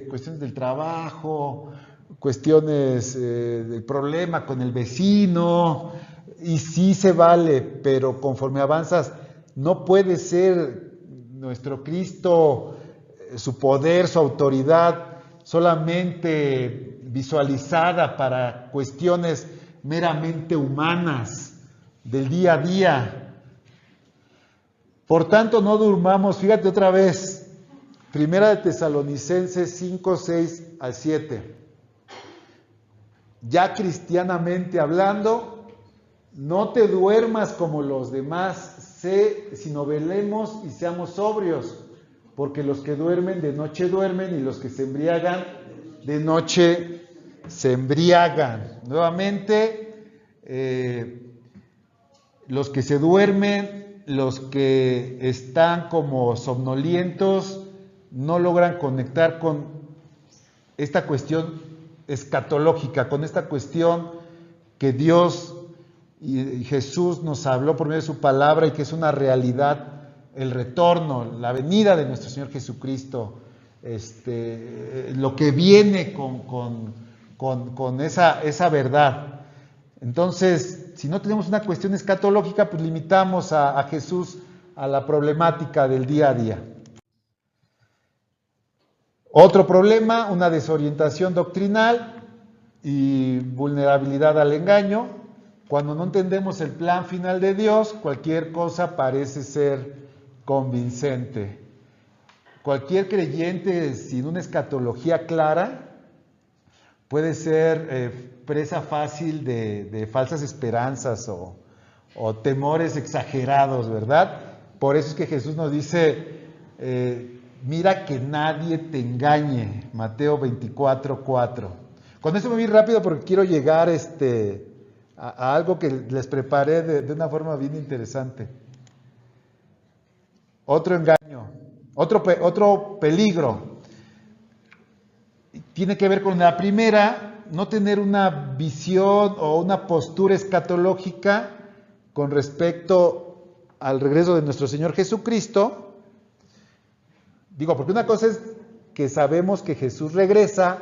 cuestiones del trabajo, cuestiones del problema con el vecino. Y sí se vale, pero conforme avanzas, no puede ser nuestro Cristo, su poder, su autoridad, solamente visualizada para cuestiones meramente humanas del día a día. Por tanto, no durmamos, fíjate otra vez, Primera de Tesalonicenses 5, 6 al 7. Ya cristianamente hablando, no te duermas como los demás, sino velemos y seamos sobrios, porque los que duermen de noche duermen y los que se embriagan de noche se embriagan. Nuevamente, los que se duermen, los que están como somnolientos, no logran conectar con esta cuestión escatológica, con esta cuestión que Dios y Jesús nos habló por medio de su palabra y que es una realidad, el retorno, la venida de nuestro Señor Jesucristo, lo que viene con esa verdad. Entonces, si no tenemos una cuestión escatológica, pues limitamos a Jesús a la problemática del día a día. Otro problema, una desorientación doctrinal y vulnerabilidad al engaño. Cuando no entendemos el plan final de Dios, cualquier cosa parece ser convincente. Cualquier creyente sin una escatología clara puede ser presa fácil de falsas esperanzas o temores exagerados, ¿verdad? Por eso es que Jesús nos dice, mira que nadie te engañe, Mateo 24:4. Con eso me voy rápido porque quiero llegar a algo que les preparé de una forma bien interesante. Otro engaño, otro peligro. Tiene que ver con la primera, no tener una visión o una postura escatológica con respecto al regreso de nuestro Señor Jesucristo. Digo, porque una cosa es que sabemos que Jesús regresa,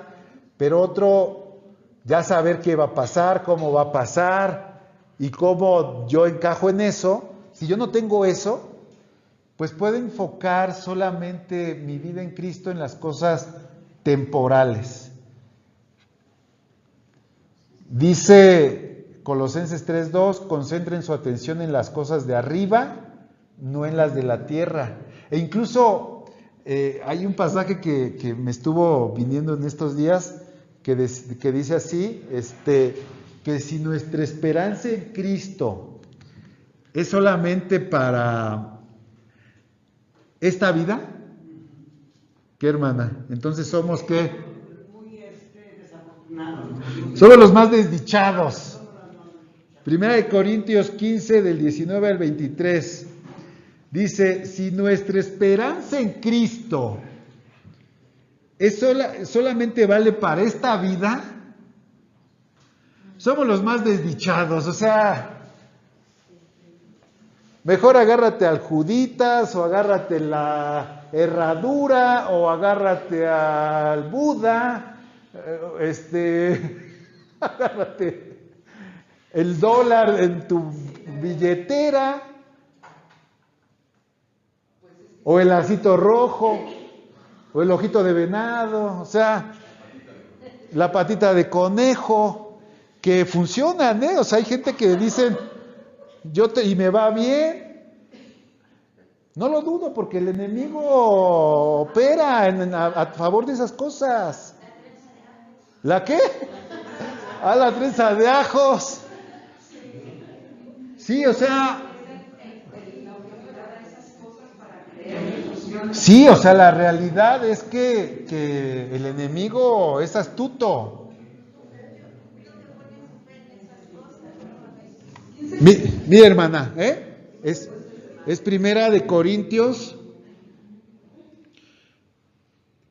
pero otro ya saber qué va a pasar, cómo va a pasar y cómo yo encajo en eso. Si yo no tengo eso, pues puedo enfocar solamente mi vida en Cristo en las cosas temporales. Dice Colosenses 3:2, concentren su atención en las cosas de arriba, no en las de la tierra. E incluso hay un pasaje que me estuvo viniendo en estos días que dice así, que si nuestra esperanza en Cristo es solamente para esta vida, ¿qué, hermana? Entonces somos ¿qué? Muy desafortunados. Somos los más desdichados. Primera de Corintios 15 del 19 al 23 dice, si nuestra esperanza en Cristo solamente vale para esta vida, somos los más desdichados. O sea, mejor agárrate al Juditas o agárrate la herradura o agárrate al Buda, agárrate el dólar en tu billetera o el lacito rojo. o el ojito de venado, o sea, la patita de conejo, que funcionan, ¿eh? O sea, hay gente que dicen, y me va bien. No lo dudo, porque el enemigo opera a favor de esas cosas. ¿La qué? La trenza de ajos. Sí, o sea. Sí, o sea, la realidad es que el enemigo es astuto. Mi hermana, es Primera de Corintios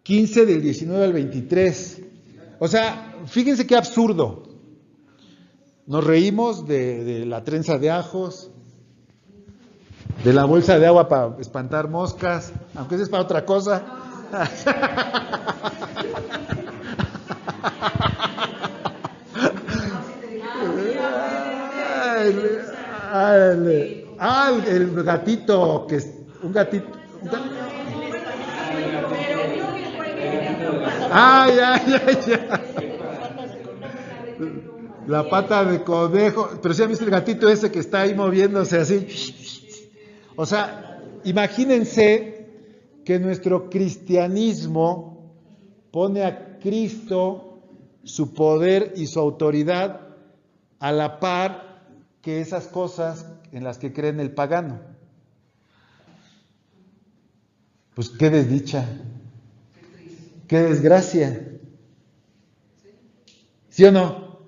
15 del 19 al 23. O sea, fíjense qué absurdo. Nos reímos de la trenza de ajos, de la bolsa de agua para espantar moscas, aunque eso es para otra cosa. El gatito, que es un gatito. Ya. La pata de conejo. Pero si han visto el gatito ese que está ahí moviéndose así. O sea, imagínense que nuestro cristianismo pone a Cristo, su poder y su autoridad a la par que esas cosas en las que creen el pagano. Pues qué desdicha, qué desgracia. ¿Sí o no?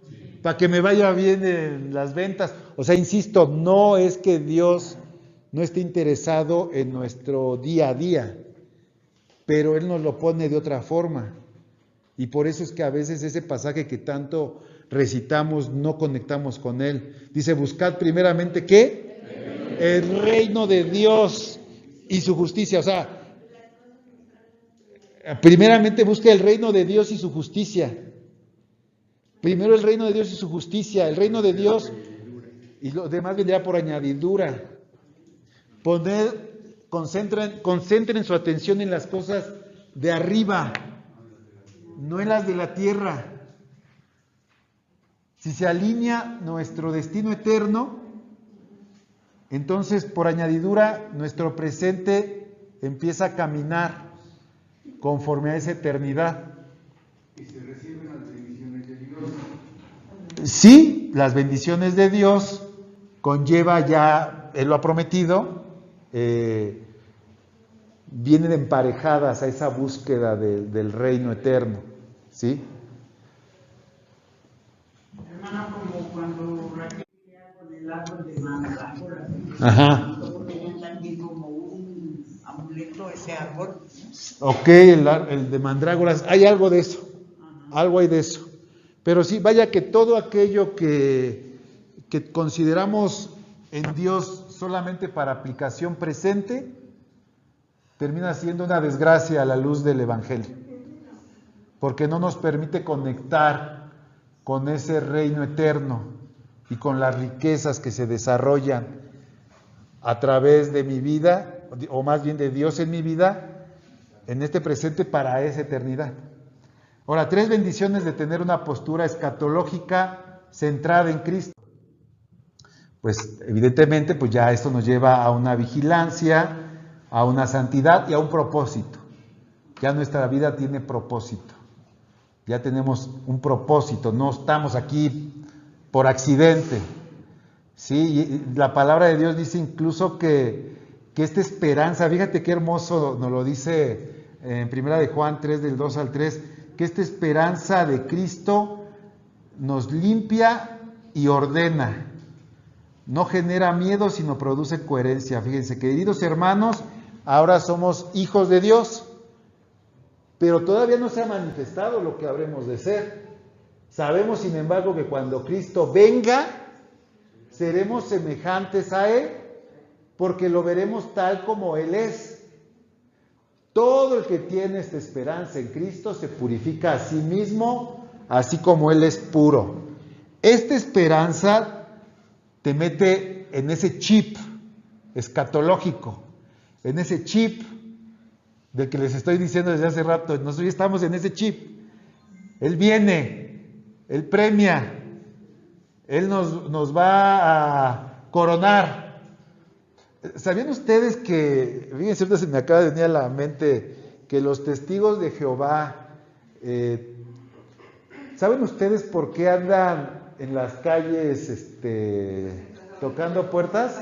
Para que me vaya bien en las ventas. O sea, insisto, no es que Dios no esté interesado en nuestro día a día, pero Él nos lo pone de otra forma. Y por eso es que a veces ese pasaje que tanto recitamos no conectamos con Él. Dice, buscad primeramente, ¿qué? El reino de Dios y su justicia. O sea, primeramente busca el reino de Dios y su justicia. Primero el reino de Dios y su justicia. El reino de Dios y lo demás vendrá por añadidura. Concentren su atención en las cosas de arriba, no en las de la tierra. Si se alinea nuestro destino eterno, entonces por añadidura nuestro presente empieza a caminar conforme a esa eternidad. ¿Y se reciben las bendiciones de Dios? Sí, las bendiciones de Dios conlleva ya, Él lo ha prometido, vienen emparejadas a esa búsqueda del reino eterno, ¿sí? Hermano, como cuando Raquel con el árbol de mandrágora. Ajá. Tenían también como un amuleto ese árbol. Ok, el de mandrágoras, hay algo de eso, algo hay de eso. Pero sí, vaya que todo aquello que consideramos en Dios solamente para aplicación presente, termina siendo una desgracia a la luz del Evangelio, porque no nos permite conectar con ese reino eterno y con las riquezas que se desarrollan a través de mi vida, o más bien de Dios en mi vida, en este presente para esa eternidad. Ahora, 3 bendiciones de tener una postura escatológica centrada en Cristo. Pues evidentemente, pues ya esto nos lleva a una vigilancia, a una santidad y a un propósito. Ya nuestra vida tiene propósito. Ya tenemos un propósito, no estamos aquí por accidente. Sí, y la palabra de Dios dice incluso que esta esperanza, fíjate qué hermoso nos lo dice en Primera de Juan 3, del 2 al 3, que esta esperanza de Cristo nos limpia y ordena. No genera miedo, sino produce coherencia. Fíjense, queridos hermanos, ahora somos hijos de Dios, pero todavía no se ha manifestado lo que habremos de ser. Sabemos, sin embargo, que cuando Cristo venga, seremos semejantes a Él, porque lo veremos tal como Él es. Todo el que tiene esta esperanza en Cristo se purifica a sí mismo, así como Él es puro. Esta esperanza te mete en ese chip escatológico, en ese chip del que les estoy diciendo desde hace rato. Nosotros ya estamos en ese chip. Él viene, Él premia, Él nos va a coronar. ¿Sabían ustedes que, fíjense, ahorita se me acaba de venir a la mente, que los testigos de Jehová, ¿saben ustedes por qué andan en las calles tocando puertas?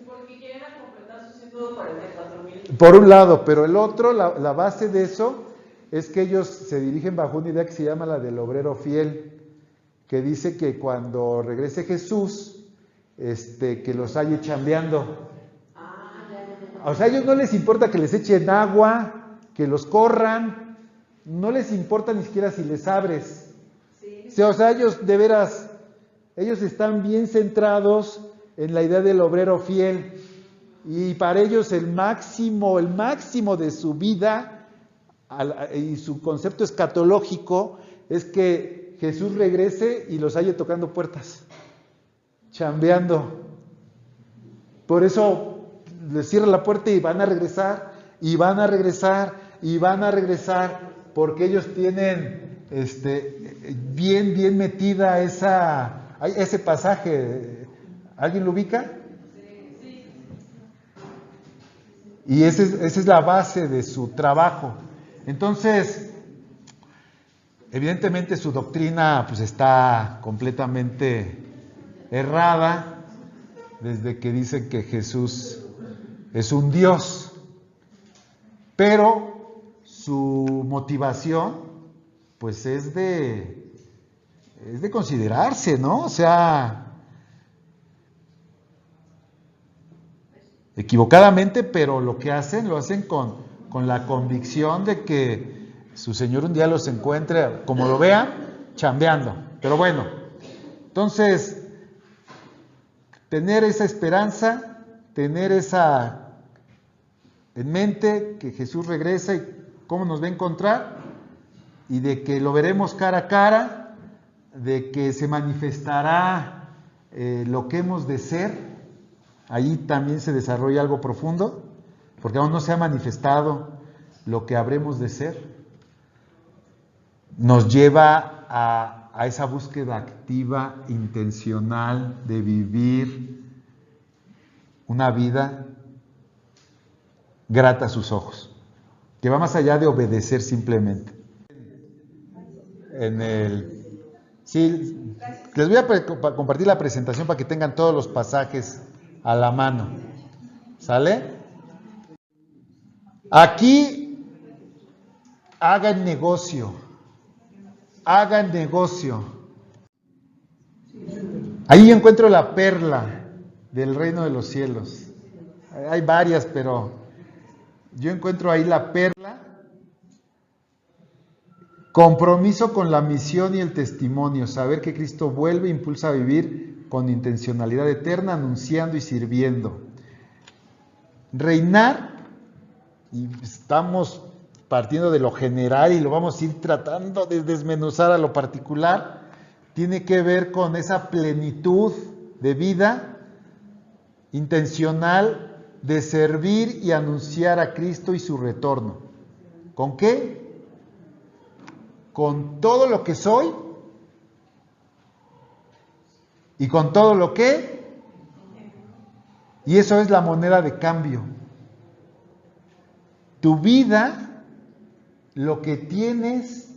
Porque quieren completar sus 144,000. Por un lado, pero el otro, la base de eso es que ellos se dirigen bajo una idea que se llama la del obrero fiel, que dice que cuando regrese Jesús, que los halle chambeando. O sea, a ellos no les importa que les echen agua, que los corran, no les importa ni siquiera si les abres. Sí. O sea, ellos de veras, ellos están bien centrados en la idea del obrero fiel, y para ellos el máximo de su vida y su concepto escatológico es que Jesús regrese y los halle tocando puertas, chambeando. Por eso les cierra la puerta y van a regresar, y van a regresar, y van a regresar, porque ellos tienen bien metida ese pasaje. ¿Alguien lo ubica? Sí. Y esa es la base de su trabajo. Entonces, evidentemente su doctrina pues está completamente errada desde que dicen que Jesús es un Dios, pero su motivación pues es de considerarse, ¿no? O sea, equivocadamente, pero lo hacen con la convicción de que su Señor un día los encuentre, como lo vean, chambeando. Pero bueno, entonces, tener esa esperanza, tener esa en mente, que Jesús regresa y cómo nos va a encontrar, y de que lo veremos cara a cara, de que se manifestará lo que hemos de ser. Ahí también se desarrolla algo profundo, porque aún no se ha manifestado lo que habremos de ser. Nos lleva a esa búsqueda activa, intencional, de vivir una vida grata a sus ojos, que va más allá de obedecer simplemente. Sí, les voy a compartir la presentación para que tengan todos los pasajes a la mano. ¿Sale? Aquí hagan negocio. Hagan negocio. Ahí encuentro la perla del reino de los cielos. Hay varias, pero yo encuentro ahí la perla. Compromiso con la misión y el testimonio. Saber que Cristo vuelve e impulsa a vivir con intencionalidad eterna, anunciando y sirviendo. Reinar, y estamos partiendo de lo general y lo vamos a ir tratando de desmenuzar a lo particular, tiene que ver con esa plenitud de vida intencional de servir y anunciar a Cristo y su retorno. ¿Con qué? Con todo lo que soy y con todo lo que, y eso es la moneda de cambio. Tu vida, lo que tienes,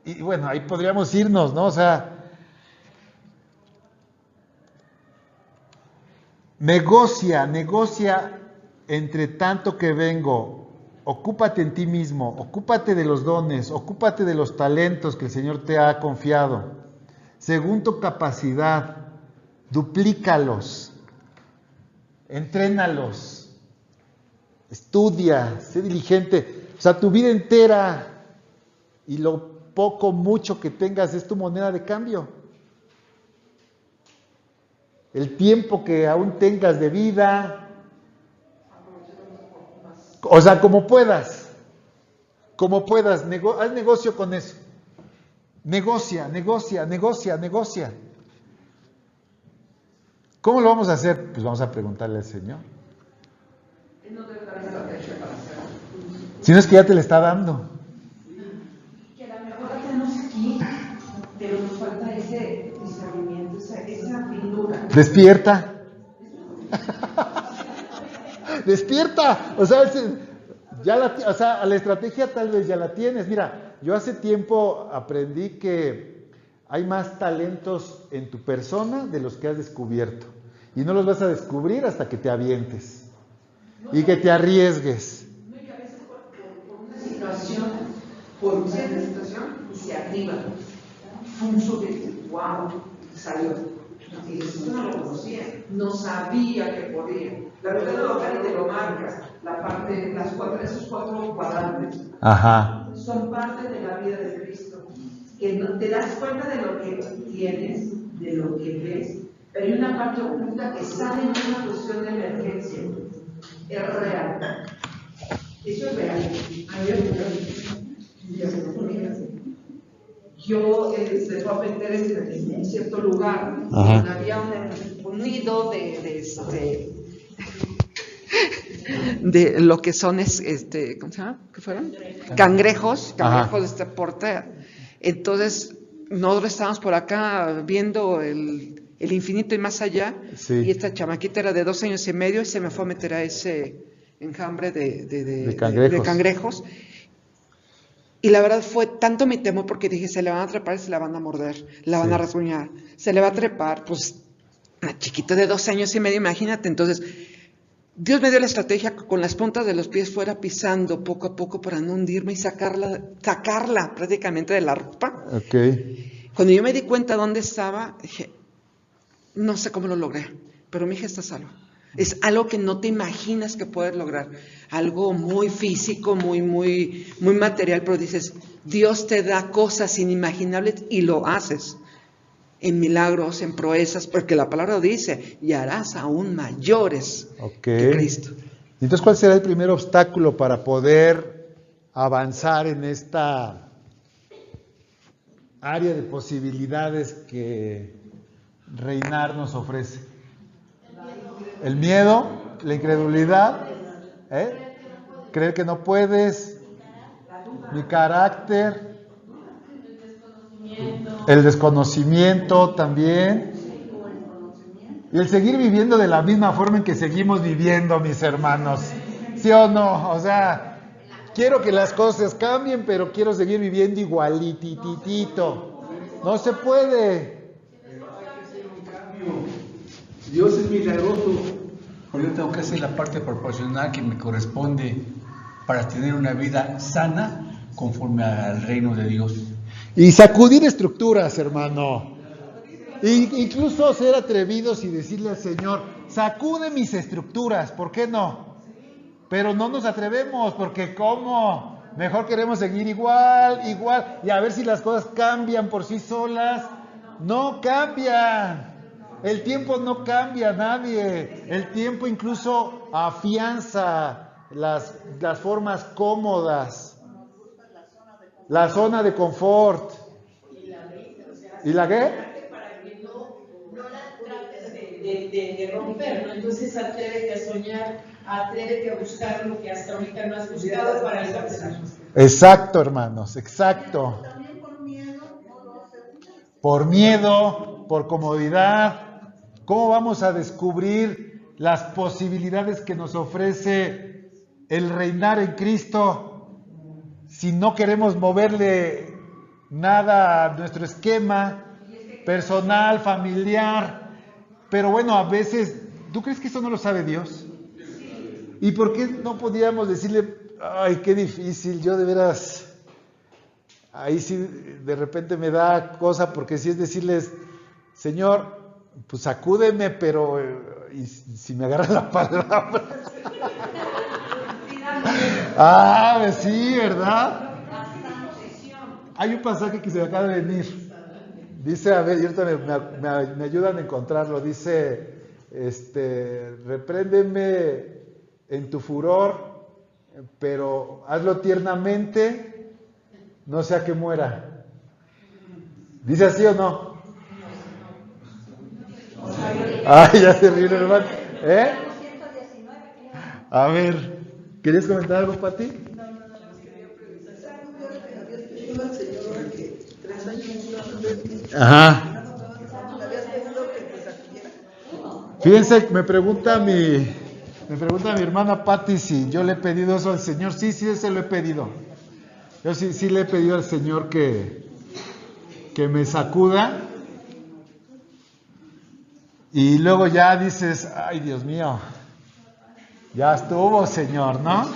y bueno, ahí podríamos irnos, ¿no? O sea, negocia entre tanto que vengo. Ocúpate en ti mismo, ocúpate de los dones, ocúpate de los talentos que el Señor te ha confiado. Según tu capacidad, duplícalos, entrénalos, estudia, sé diligente. O sea, tu vida entera y lo poco, mucho que tengas es tu moneda de cambio. El tiempo que aún tengas de vida, o sea, como puedas, haz negocio con eso. Negocia. ¿Cómo lo vamos a hacer? Pues vamos a preguntarle al Señor. Él no debe dar estrategia para hacerlo. Si no es que ya te le está dando. Que a lo mejor la tenemos aquí, pero nos falta ese discernimiento, esa pintura. Despierta. Despierta. O sea, la estrategia tal vez ya la tienes. Mira, yo hace tiempo aprendí que hay más talentos en tu persona de los que has descubierto. Y no los vas a descubrir hasta que te avientes. Y que te arriesgues. No, y a veces por una situación, por cierta situación, y se activa. Un sube, wow, salió. Y dices, yo no lo conocía, no sabía que podía. La verdad local te lo marca, la parte, esos 4 cuadrantes. Ajá. Son parte de la vida de Cristo. Que no, te das cuenta de lo que tienes, de lo que ves, pero hay una parte oculta que sale en una cuestión de emergencia. Es real. Eso es real. Yo se fue a meter en cierto lugar, donde había un nido de lo que son ¿cómo se llama? ¿Qué fueron? Cangrejos de este porte. Entonces nosotros estábamos por acá viendo el infinito y más allá, y esta chamaquita era de 2 años y medio y se me fue a meter a ese enjambre de cangrejos. Y la verdad fue tanto mi temor porque dije, se le van a trepar y se la van a morder, la van a rasguñar, se le va a trepar, pues, una chiquita de 2 años y medio, imagínate. Entonces, Dios me dio la estrategia con las puntas de los pies fuera pisando poco a poco para no hundirme y sacarla prácticamente de la ropa. Okay. Cuando yo me di cuenta dónde estaba, dije, no sé cómo lo logré, pero mi hija está salva. Es algo que no te imaginas que puedes lograr, algo muy físico, muy material, pero dices, Dios te da cosas inimaginables y lo haces, en milagros, en proezas, porque la palabra dice, y harás aún mayores que Cristo. Entonces, ¿cuál será el primer obstáculo para poder avanzar en esta área de posibilidades que reinar nos ofrece? El miedo, la incredulidad, creer que no puedes, mi carácter, el desconocimiento también, y el seguir viviendo de la misma forma en que seguimos viviendo, mis hermanos, ¿sí o no? O sea, quiero que las cosas cambien, pero quiero seguir viviendo igualititito. No se puede. Dios es milagroso, pero yo tengo que hacer la parte proporcional que me corresponde para tener una vida sana conforme al reino de Dios. Y sacudir estructuras, hermano. Incluso ser atrevidos y decirle al Señor, sacude mis estructuras, ¿por qué no? Pero no nos atrevemos, porque ¿cómo? Mejor queremos seguir igual, y a ver si las cosas cambian por sí solas. No cambian. El tiempo no cambia a nadie. El tiempo incluso afianza las formas cómodas. La zona de confort. ¿Y la qué? Para que no la trates de romper, ¿no? Entonces atrévete a soñar, atrévete a buscar lo que hasta ahorita no has buscado para alcanzar. Exacto, hermanos, exacto. Por miedo, por comodidad. ¿Cómo vamos a descubrir las posibilidades que nos ofrece el reinar en Cristo si no queremos moverle nada a nuestro esquema personal, familiar? Pero bueno, a veces, ¿tú crees que eso no lo sabe Dios? ¿Y por qué no podíamos decirle, ay, qué difícil, yo de veras, ahí sí de repente me da cosa, porque si es decirles, Señor, pues sacúdeme, pero y si me agarra la palabra. Sí, ¿verdad? Hay un pasaje que se me acaba de venir. Dice, a ver, y ahorita me ayudan a encontrarlo. Dice, repréndeme en tu furor, pero hazlo tiernamente, no sea que muera. ¿Dice así o no? Ya se ríe, hermano. A ver, ¿querías comentar algo, Pati? Ajá. Fíjense, me pregunta mi hermana Patti si yo le he pedido eso al Señor. Sí, se lo he pedido. Yo sí le he pedido al Señor que me sacuda. Y luego ya dices, ay Dios mío, ya estuvo, Señor, ¿no?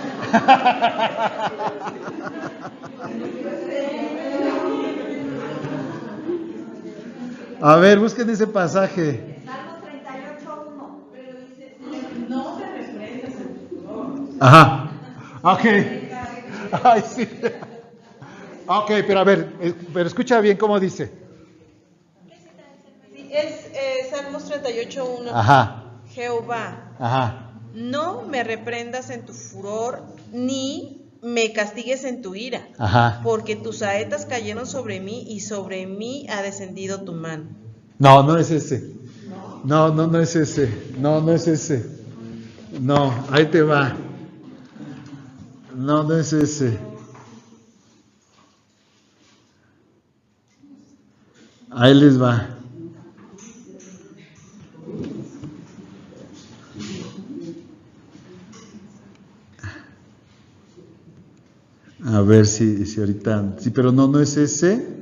A ver, busquen ese pasaje. Salmos 38:1. Pero dice, no me reprendas en tu furor. Ajá. Ok. Ay, sí. Ok, pero a ver, pero escucha bien cómo dice. Sí, es Salmos 38:1. Ajá. Jehová, Ajá. no me reprendas en tu furor, ni me castigues en tu ira. Ajá. Porque tus saetas cayeron sobre mí y sobre mí ha descendido tu mano. No es ese. No es ese. No es ese. No, ahí te va. No es ese. Ahí les va. A ver si ahorita. Sí, pero no es ese.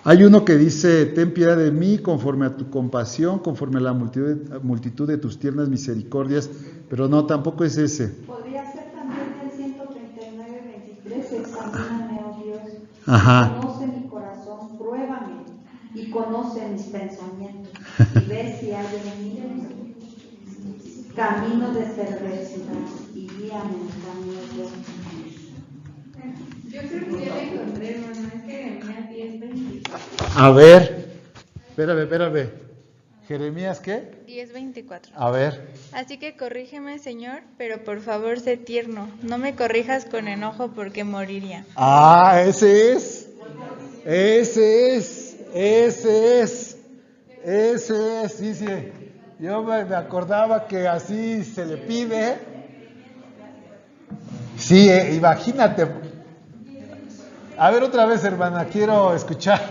Hay uno que dice: ten piedad de mí conforme a tu compasión, conforme a la multitud de tus tiernas misericordias, pero no, tampoco es ese. Podría ser también el 139:23, examíname, oh Dios, Ajá. conoce mi corazón, pruébame, y conoce mis pensamientos, y ve si hay en mí camino de perversidad, y guíame en camino de Dios. Yo creo que ya la encontré, hermano, es Jeremías 10:24. A ver, espérame. ¿Jeremías qué? 10:24. A ver. Así que corrígeme, Señor, pero por favor sé tierno. No me corrijas con enojo porque moriría. Ah, ese es. Sí. Yo me acordaba que así se le pide. Sí, imagínate. A ver otra vez, hermana, quiero escuchar.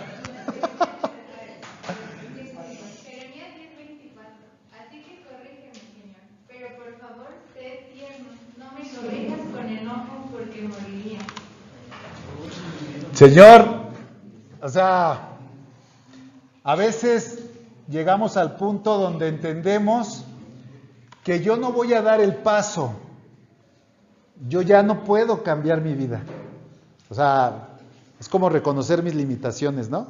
Jeremías 10:24. Así que corrígeme, Señor, pero por favor sé tierno. No me corrijas con enojo porque moriría. Señor, o sea, a veces llegamos al punto donde entendemos que yo no voy a dar el paso, yo ya no puedo cambiar mi vida. O sea, es como reconocer mis limitaciones, ¿no?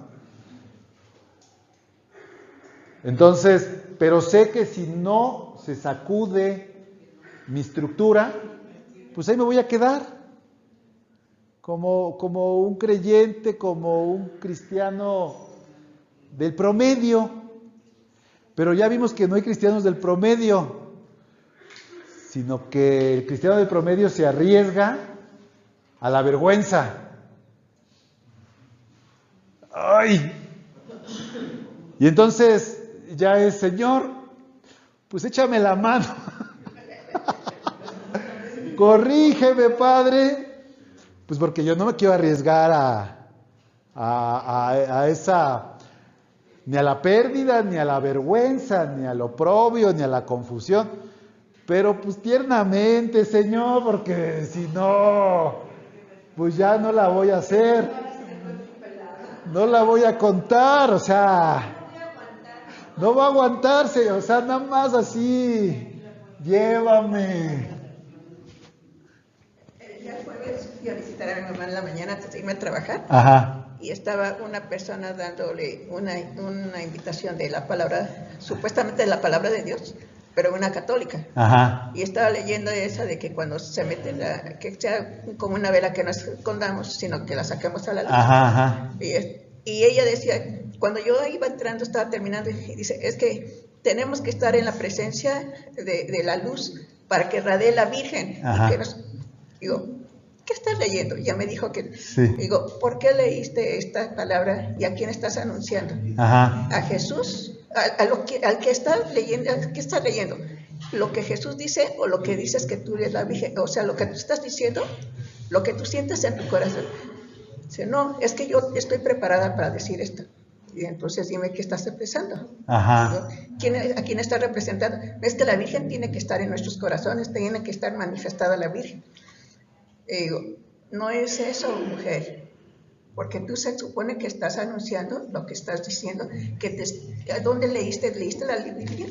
Entonces, pero sé que si no se sacude mi estructura, pues ahí me voy a quedar. Como un creyente, como un cristiano del promedio. Pero ya vimos que no hay cristianos del promedio, sino que el cristiano del promedio se arriesga a la vergüenza. ¡Ay! Y entonces ya es: Señor, pues échame la mano. Corrígeme, Padre. Pues porque yo no me quiero arriesgar a esa, ni a la pérdida, ni a la vergüenza, ni al oprobio, ni a la confusión. Pero pues tiernamente, Señor, porque si no, pues ya no la voy a hacer. No la voy a contar, o sea, no va a aguantarse, o sea, nada más así, llévame. El día jueves fui a visitar a mi mamá en la mañana antes de irme a trabajar. Ajá. Y estaba una persona dándole una invitación de la palabra, supuestamente de la palabra de Dios, pero una católica. Ajá. Y estaba leyendo esa de que cuando se mete que sea como una vela que no escondamos, sino que la saquemos a la luz. Ajá. Y ella decía, cuando yo iba entrando, estaba terminando, y dice, es que tenemos que estar en la presencia de la luz para que radee la Virgen. Y que digo, ¿qué estás leyendo? Y ya me dijo que, sí. Digo, ¿por qué leíste esta palabra y a quién estás anunciando? Ajá. A Jesús, al que está leyendo, ¿qué está leyendo? lo que Jesús dice o lo que dices que tú eres la Virgen, o sea, lo que tú estás diciendo, lo que tú sientes en tu corazón. Dice, no, es que yo estoy preparada para decir esto. Y entonces dime qué estás expresando. Ajá. ¿A quién está representando? Es que la Virgen tiene que estar en nuestros corazones, tiene que estar manifestada la Virgen. Y digo, no es eso, mujer, porque tú se supone que estás anunciando lo que estás diciendo. ¿Dónde leíste? ¿Leíste la Biblia?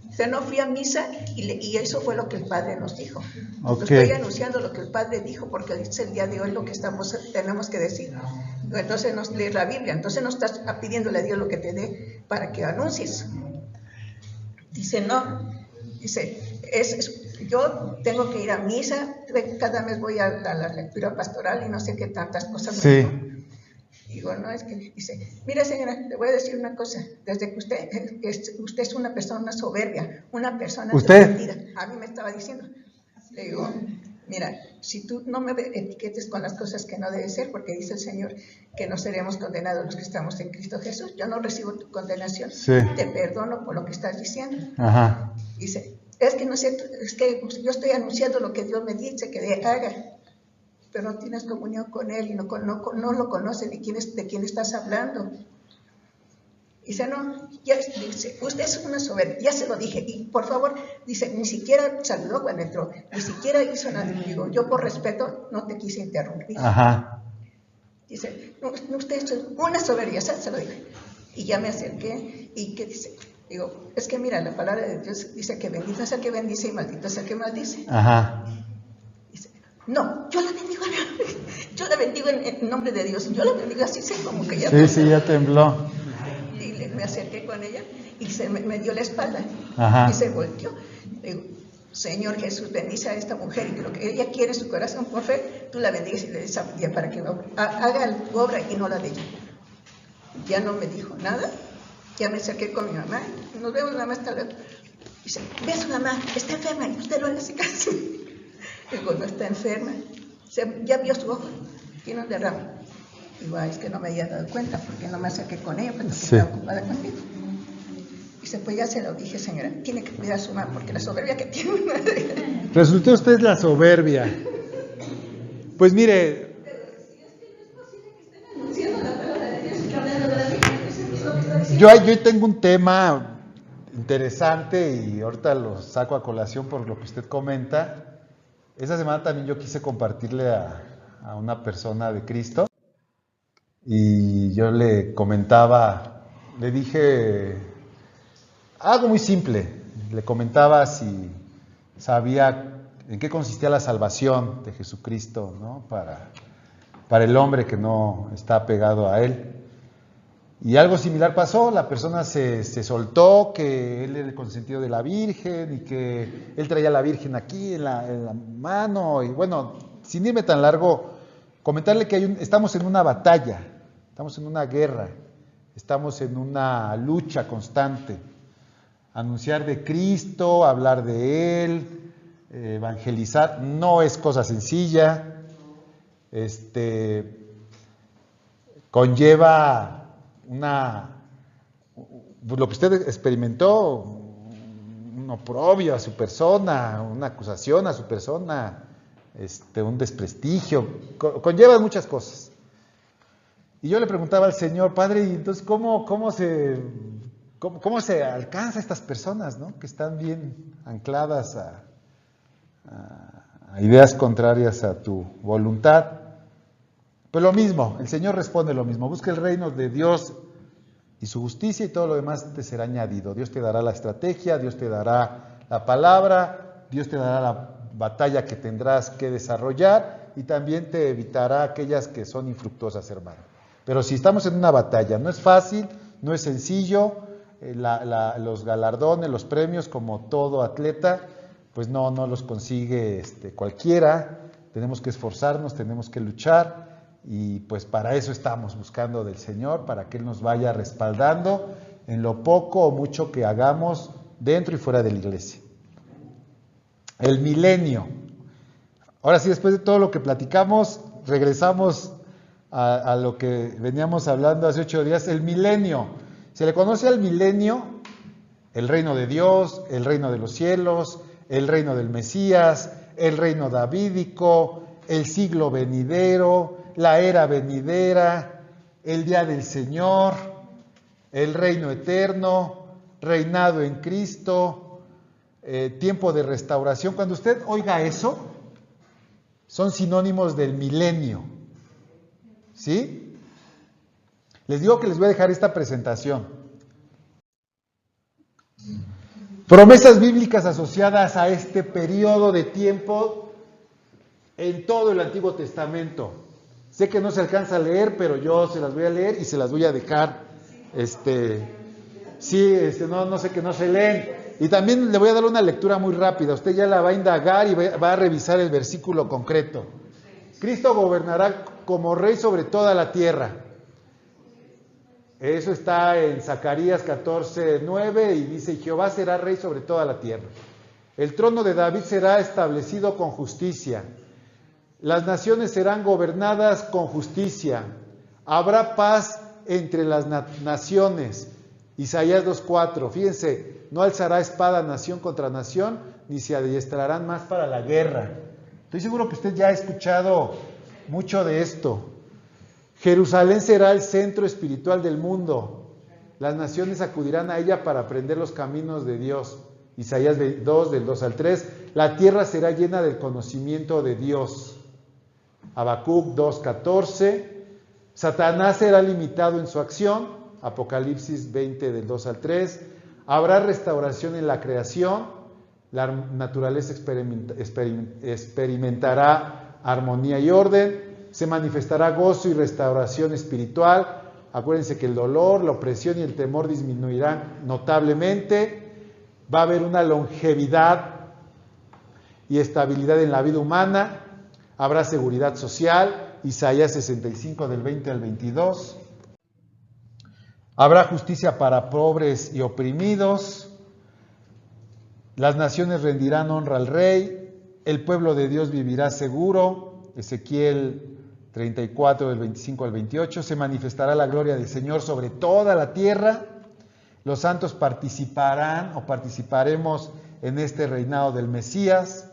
O sea, no fui a misa y eso fue lo que el Padre nos dijo. Okay. Estoy anunciando lo que el Padre dijo porque es el día de hoy lo que tenemos que decir. Entonces nos lees la Biblia, entonces no estás pidiéndole a Dios lo que te dé para que anuncies. Dice, no, dice, yo tengo que ir a misa, cada mes voy a la lectura pastoral y no sé qué tantas cosas. Sí. Digo, no, es que dice, mira señora, le voy a decir una cosa, desde que usted es una persona soberbia, una persona desatendida, a mí me estaba diciendo, le digo, mira, si tú no me etiquetes con las cosas que no debe ser, porque dice el Señor que no seremos condenados los que estamos en Cristo Jesús, yo no recibo tu condenación, te perdono por lo que estás diciendo. Ajá. Dice, es que no es cierto, es que yo estoy anunciando lo que Dios me dice que haga, pero no tienes comunión con Él y no lo conoces de quién estás hablando. Dice, no, ya, dice, usted es una soberbia, ya se lo dije, y por favor, dice, ni siquiera saludó cuando entró, ni siquiera hizo nada. Digo, yo por respeto no te quise interrumpir. Ajá. Dice, no, usted es una soberbia, se lo dije. Y ya me acerqué, y ¿qué dice? Digo, es que mira, la palabra de Dios dice que bendito es el que bendice y maldito es el que maldice. Ajá. Dice, no, yo la bendigo en nombre de Dios, yo la bendigo así, como que ya tembló. Sí, ya tembló. Y me acerqué con ella y me dio la espalda. Ajá. Y se volteó. Digo, Señor Jesús, bendice a esta mujer y lo que ella quiere en su corazón por fe, tú la bendigas y le des sabiduría para que haga tu obra y no la de ella. Ya no me dijo nada. Ya me acerqué con mi mamá, nos vemos nada más tarde. Dice, ve a su mamá, está enferma, y usted no le hace caso. Digo, no está enferma. Ya vio su ojo, tiene un derrame. Digo, es que no me había dado cuenta, porque no me acerqué con ella, porque estaba ocupada conmigo. Dice, pues ya se lo dije, señora, tiene que cuidar a su mamá, porque la soberbia que tiene. Resultó usted la soberbia. Pues mire. Yo tengo un tema interesante y ahorita lo saco a colación por lo que usted comenta. Esa semana también yo quise compartirle a una persona de Cristo y yo le comentaba, le dije algo muy simple, le comentaba si sabía en qué consistía la salvación de Jesucristo, ¿no? para el hombre que no está apegado a Él. Y algo similar pasó, la persona se soltó, que él era el consentido de la Virgen y que él traía a la Virgen aquí en la mano. Y bueno, sin irme tan largo, comentarle que estamos en una batalla, estamos en una guerra, estamos en una lucha constante. Anunciar de Cristo, hablar de Él, evangelizar, no es cosa sencilla, conlleva lo que usted experimentó, un oprobio a su persona, una acusación a su persona, un desprestigio, conlleva muchas cosas. Y yo le preguntaba al Señor, Padre, ¿y entonces cómo se alcanza a estas personas, ¿no? Que están bien ancladas a ideas contrarias a tu voluntad? Pues lo mismo, el Señor responde lo mismo, busca el reino de Dios y su justicia y todo lo demás te será añadido. Dios te dará la estrategia, Dios te dará la palabra, Dios te dará la batalla que tendrás que desarrollar y también te evitará aquellas que son infructuosas, hermano. Pero si estamos en una batalla, no es fácil, no es sencillo, los galardones, los premios, como todo atleta, pues no los consigue cualquiera, tenemos que esforzarnos, tenemos que luchar. Y pues para eso estamos buscando del Señor, para que Él nos vaya respaldando en lo poco o mucho que hagamos dentro y fuera de la iglesia. El milenio. Ahora sí, después de todo lo que platicamos, regresamos a lo que veníamos hablando hace 8 días. El milenio. Se le conoce al milenio El reino de Dios, el reino de los cielos, el reino del Mesías, el reino davídico, el siglo venidero, la era venidera, el día del Señor, el reino eterno, reinado en Cristo, tiempo de restauración. Cuando usted oiga eso, son sinónimos del milenio. ¿Sí? Les digo que les voy a dejar esta presentación. Promesas bíblicas asociadas a este periodo de tiempo en todo el Antiguo Testamento. Sé que no se alcanza a leer, pero yo se las voy a leer y se las voy a dejar. No sé que no se leen. Y también le voy a dar una lectura muy rápida. Usted ya la va a indagar y va a revisar el versículo concreto. Cristo gobernará como rey sobre toda la tierra. Eso está en Zacarías 14:9 y dice: Jehová será rey sobre toda la tierra. El trono de David será establecido con justicia. Las naciones serán gobernadas con justicia. Habrá paz entre las naciones. Isaías 2:4. Fíjense, no alzará espada nación contra nación, ni se adiestrarán más para la guerra. Estoy seguro que usted ya ha escuchado mucho de esto. Jerusalén será el centro espiritual del mundo. Las naciones acudirán a ella para aprender los caminos de Dios. Isaías 2, del 2 al 3. La tierra será llena del conocimiento de Dios. Habacuc 2:14. Satanás será limitado en su acción. Apocalipsis 20, del 2 al 3. Habrá restauración en la creación. La naturaleza experimentará armonía y orden. Se manifestará gozo y restauración espiritual. Acuérdense que el dolor, la opresión y el temor disminuirán notablemente. Va a haber una longevidad y estabilidad en la vida humana. Habrá seguridad social. Isaías 65, del 20 al 22. Habrá justicia para pobres y oprimidos. Las naciones rendirán honra al rey. El pueblo de Dios vivirá seguro. Ezequiel 34, del 25 al 28. Se manifestará la gloria del Señor sobre toda la tierra. Los santos participarán o participaremos en este reinado del Mesías.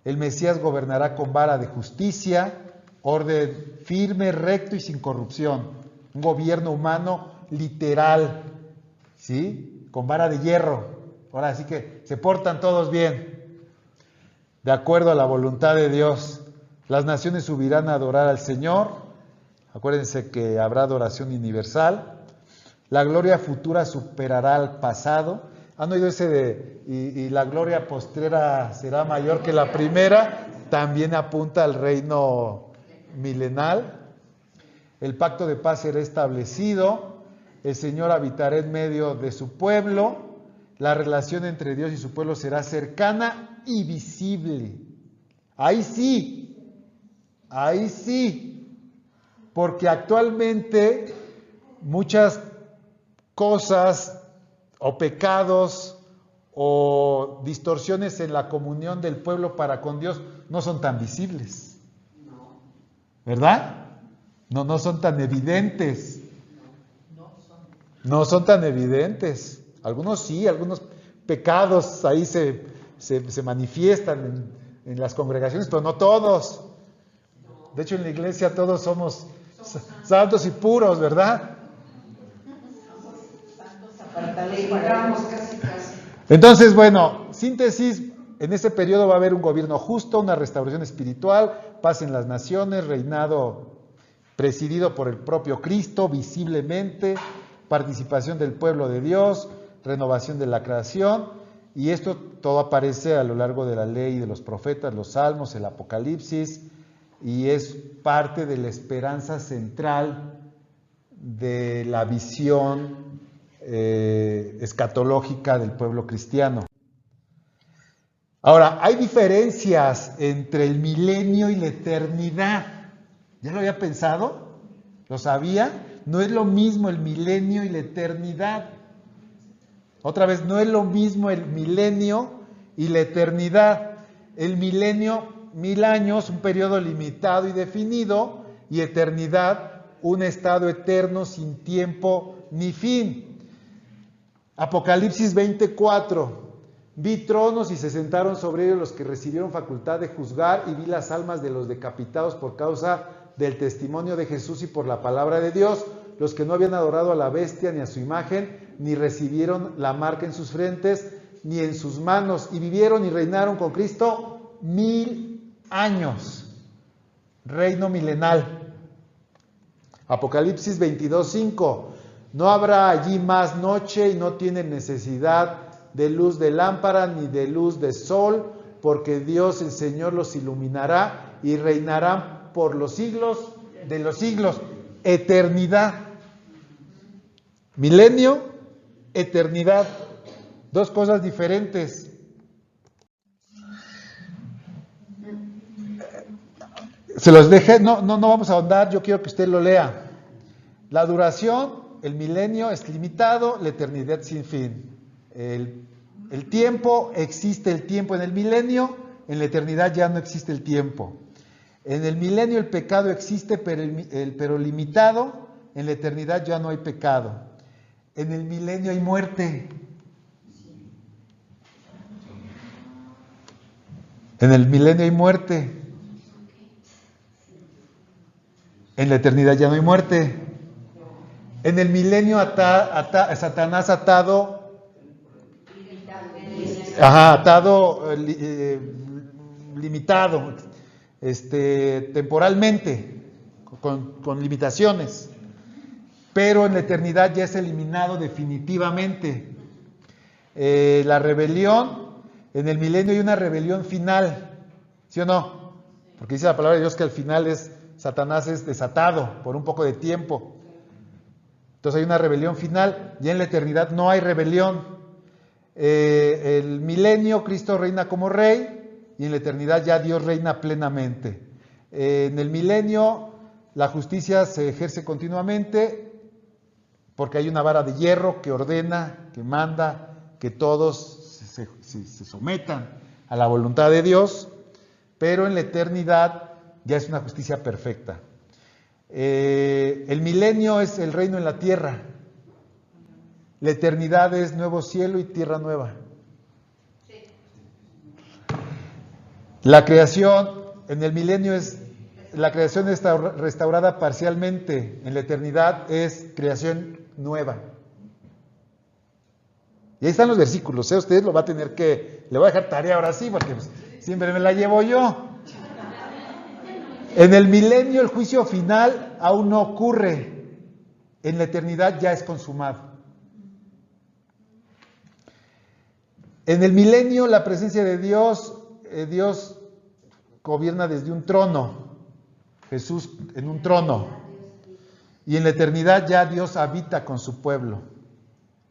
El Mesías gobernará con vara de justicia, orden firme, recto y sin corrupción. Un gobierno humano literal, ¿sí? Con vara de hierro. Ahora sí que se portan todos bien, de acuerdo a la voluntad de Dios. Las naciones subirán a adorar al Señor. Acuérdense que habrá adoración universal. La gloria futura superará al pasado. ¿Han oído ese de y la gloria postrera será mayor que la primera? También apunta al reino milenal. El pacto de paz será establecido. El Señor habitará en medio de su pueblo. La relación entre Dios y su pueblo será cercana y visible. Ahí sí, porque actualmente muchas cosas o pecados o distorsiones en la comunión del pueblo para con Dios no son tan visibles, ¿verdad? No son tan evidentes. No son tan evidentes. Algunos sí, algunos pecados ahí se manifiestan en las congregaciones, pero no todos. De hecho, en la iglesia todos somos santos y puros, ¿verdad? Entonces, bueno, síntesis, en ese periodo va a haber un gobierno justo, una restauración espiritual, paz en las naciones, reinado presidido por el propio Cristo visiblemente, participación del pueblo de Dios, renovación de la creación, y esto todo aparece a lo largo de la ley de los profetas, los salmos, el Apocalipsis, y es parte de la esperanza central de la visión escatológica del pueblo cristiano. Ahora, hay diferencias entre el milenio y la eternidad. ¿Ya lo había pensado? ¿Lo sabía? No es lo mismo el milenio y la eternidad. Otra vez, no es lo mismo el milenio y la eternidad. El milenio, 1000 años, un periodo limitado y definido, y eternidad, un estado eterno sin tiempo ni fin. Apocalipsis 20:4. Vi tronos y se sentaron sobre ellos los que recibieron facultad de juzgar, y vi las almas de los decapitados por causa del testimonio de Jesús y por la palabra de Dios, los que no habían adorado a la bestia ni a su imagen, ni recibieron la marca en sus frentes ni en sus manos, y vivieron y reinaron con Cristo 1000 años. Reino milenal. Apocalipsis 22:5. No habrá allí más noche y no tienen necesidad de luz de lámpara ni de luz de sol, porque Dios el Señor los iluminará y reinarán por los siglos de los siglos. Eternidad. Milenio, eternidad. Dos cosas diferentes. Se los dejé, no vamos a ahondar, yo quiero que usted lo lea. La duración, el milenio es limitado, la eternidad sin fin. El tiempo, existe el tiempo en el milenio, en la eternidad ya no existe el tiempo. En el milenio el pecado existe, pero limitado, en la eternidad ya no hay pecado. En el milenio hay muerte. En el milenio hay muerte. En la eternidad ya no hay muerte. En el milenio Satanás atado, limitado, temporalmente, con limitaciones. Pero en la eternidad ya es eliminado definitivamente. La rebelión, en el milenio hay una rebelión final, ¿sí o no? Porque dice la palabra de Dios que al final Satanás es desatado por un poco de tiempo. Entonces hay una rebelión final, y en la eternidad no hay rebelión. El milenio Cristo reina como rey, y en la eternidad ya Dios reina plenamente. En el milenio la justicia se ejerce continuamente, porque hay una vara de hierro que ordena, que manda, que todos se sometan a la voluntad de Dios, pero en la eternidad ya es una justicia perfecta. El milenio es el reino en la tierra. La eternidad es nuevo cielo y tierra nueva. La creación en el milenio la creación está restaurada parcialmente. En la eternidad es creación nueva. Y ahí están los versículos, Usted lo va a tener que, le voy a dejar tarea ahora sí, porque siempre me la llevo yo. En el milenio el juicio final aún no ocurre. En la eternidad ya es consumado. En el milenio la presencia de Dios, Dios gobierna desde un trono, Jesús en un trono. Y en la eternidad ya Dios habita con su pueblo,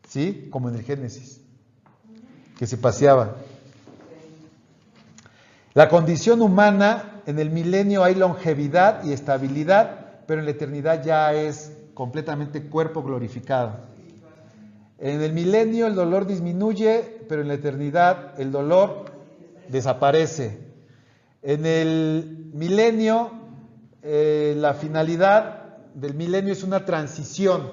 ¿sí? Como en el Génesis, que se paseaba. La condición humana, en el milenio hay longevidad y estabilidad, pero en la eternidad ya es completamente cuerpo glorificado. En el milenio el dolor disminuye, pero en la eternidad el dolor desaparece. En el milenio, la finalidad del milenio es una transición.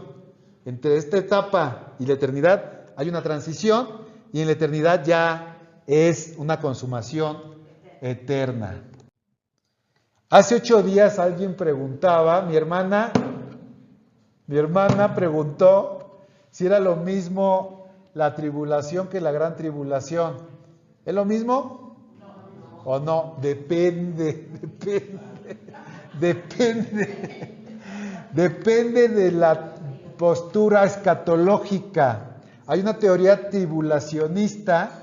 Entre esta etapa y la eternidad hay una transición, y en la eternidad ya es una consumación eterna. Hace 8 días alguien preguntaba, mi hermana preguntó si era lo mismo la tribulación que la gran tribulación. ¿Es lo mismo? No. ¿O no? Depende de la postura escatológica. Hay una teoría tribulacionista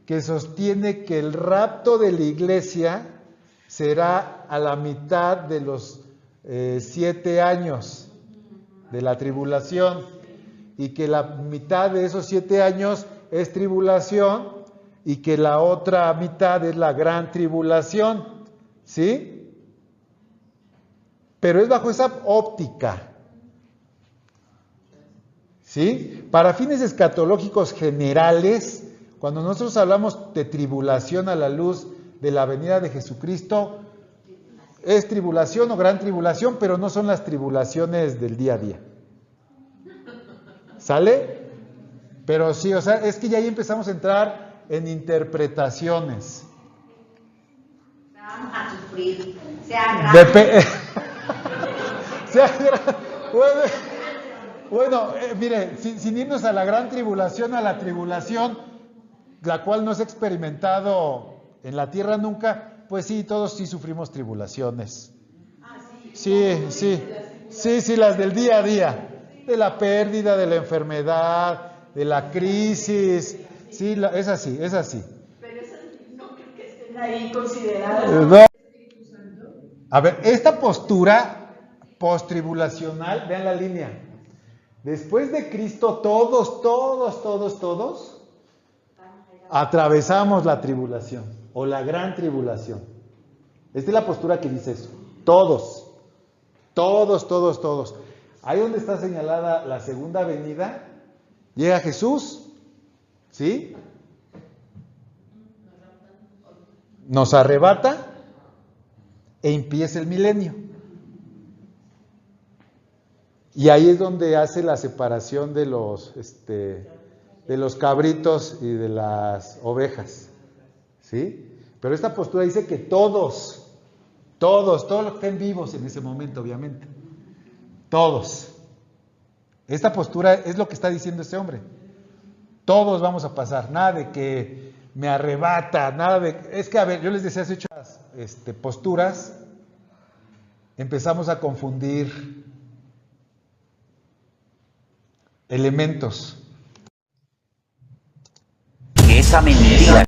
que sostiene que el rapto de la iglesia será a la mitad de los 7 años de la tribulación, y que la mitad de esos 7 años es tribulación y que la otra mitad es la gran tribulación, ¿sí? Pero es bajo esa óptica, ¿sí? Para fines escatológicos generales, cuando nosotros hablamos de tribulación a la luz de la venida de Jesucristo, es tribulación o gran tribulación, pero no son las tribulaciones del día a día. ¿Sale? Pero sí, o sea, es que ya ahí empezamos a entrar en interpretaciones. Vamos a sufrir. Sea grande. Bueno, mire, sin irnos a la gran tribulación, a la tribulación, la cual no se ha experimentado en la tierra nunca, pues sí, todos sí sufrimos tribulaciones. Sí, las del día a día, de la pérdida, de la enfermedad, de la crisis, sí, es así. Pero esas no creo que estén ahí consideradas. No. A ver, esta postura postribulacional, vean la línea. Después de Cristo, todos atravesamos la tribulación o la gran tribulación. Esta es la postura que dice eso. Todos. Ahí donde está señalada la segunda venida, llega Jesús, ¿sí? Nos arrebata e empieza el milenio. Y ahí es donde hace la separación de los cabritos y de las ovejas, ¿sí? Pero esta postura dice que todos los que estén vivos en ese momento, obviamente, todos. Esta postura es lo que está diciendo este hombre. Todos vamos a pasar, nada de que me arrebata, nada de... Es que, a ver, yo les decía hace muchas posturas, empezamos a confundir elementos. Esa mentira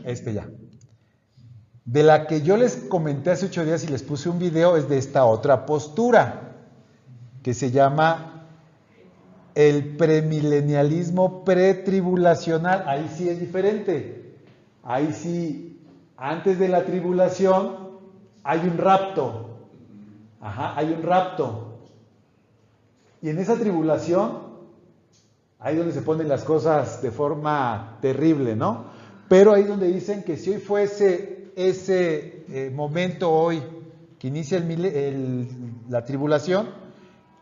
ya. De la que yo les comenté hace 8 días y les puse un video es de esta otra postura, que se llama el premilenialismo pretribulacional. Ahí sí es diferente. Ahí sí, antes de la tribulación hay un rapto. Hay un rapto. Y en esa tribulación, ahí es donde se ponen las cosas de forma terrible, ¿no? Pero ahí es donde dicen que si hoy fuese ese momento hoy que inicia la tribulación,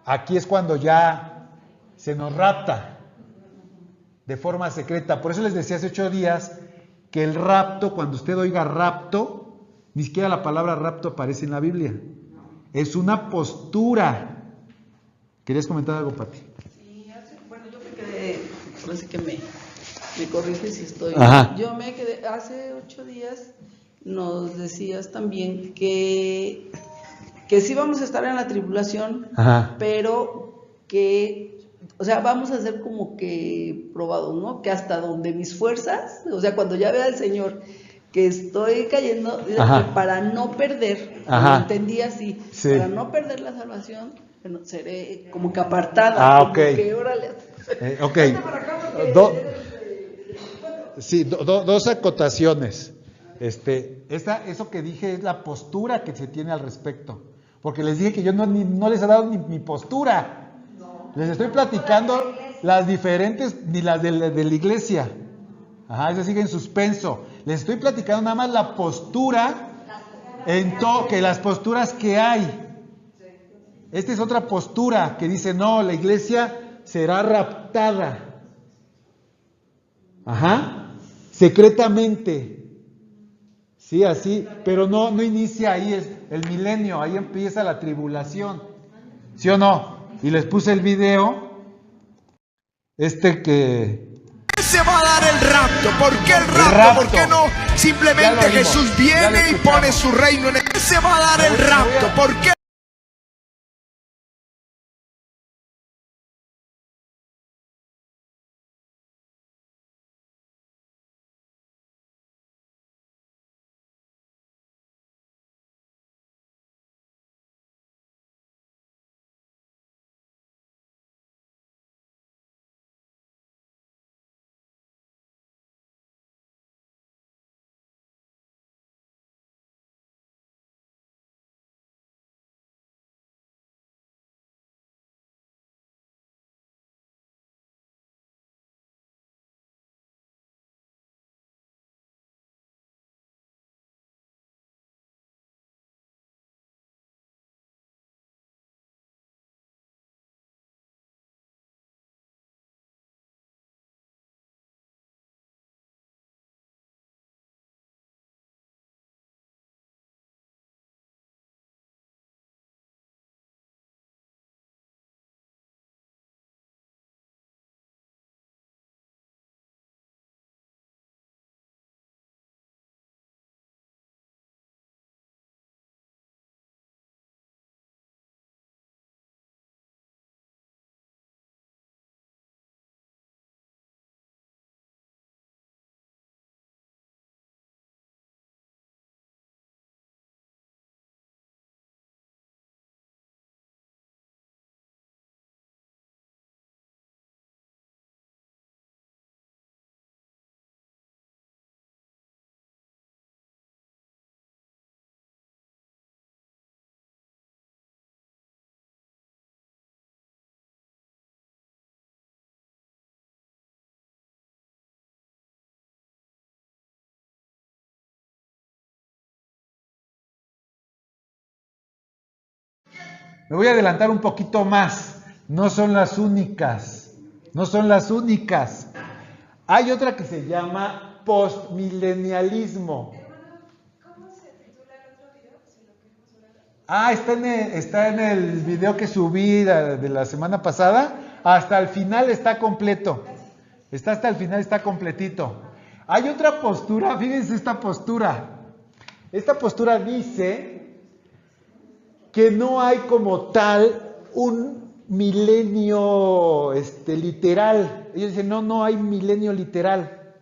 aquí es cuando ya se nos rapta de forma secreta. Por eso les decía hace 8 días que el rapto, cuando usted oiga rapto, ni siquiera la palabra rapto aparece en la Biblia. Es una postura. ¿Querías comentar algo, Pati? Sí, bueno, yo me quedé, parece que me corriges si estoy. Yo me quedé, hace 8 días nos decías también que sí vamos a estar en la tribulación, pero que, o sea, vamos a ser como que probados, ¿no? Que hasta donde mis fuerzas, o sea, cuando ya vea al Señor que estoy cayendo, que para no perder, lo entendí así, para no perder la salvación, bueno, seré como que apartada. Como que, órale. Dos acotaciones. Eso que dije es la postura que se tiene al respecto. Porque les dije que yo no les he dado ni mi postura. Les estoy platicando las diferentes, ni las de la iglesia. Eso sigue en suspenso. Les estoy platicando nada más la postura, que las posturas que hay. Esta es otra postura que dice, no, la iglesia será raptada. Secretamente. Sí, así, pero no inicia ahí el milenio, ahí empieza la tribulación. ¿Sí o no? Y les puse el video, que... Se va a dar el rapto. ¿Por qué el rapto? ¿Por qué no simplemente Jesús viene y pone su reino en él? Se va a dar el rapto. ¿Por qué? Me voy a adelantar un poquito más. No son las únicas. No son las únicas. Hay otra que se llama postmilenialismo. ¿Cómo se titula el otro video? Si lo queremos ver. Está en el video que subí de la semana pasada. Hasta el final está completo. Está hasta el final, está completito. Hay otra postura, fíjense esta postura. Esta postura dice que no hay como tal un milenio literal. Ellos dicen, no hay milenio literal.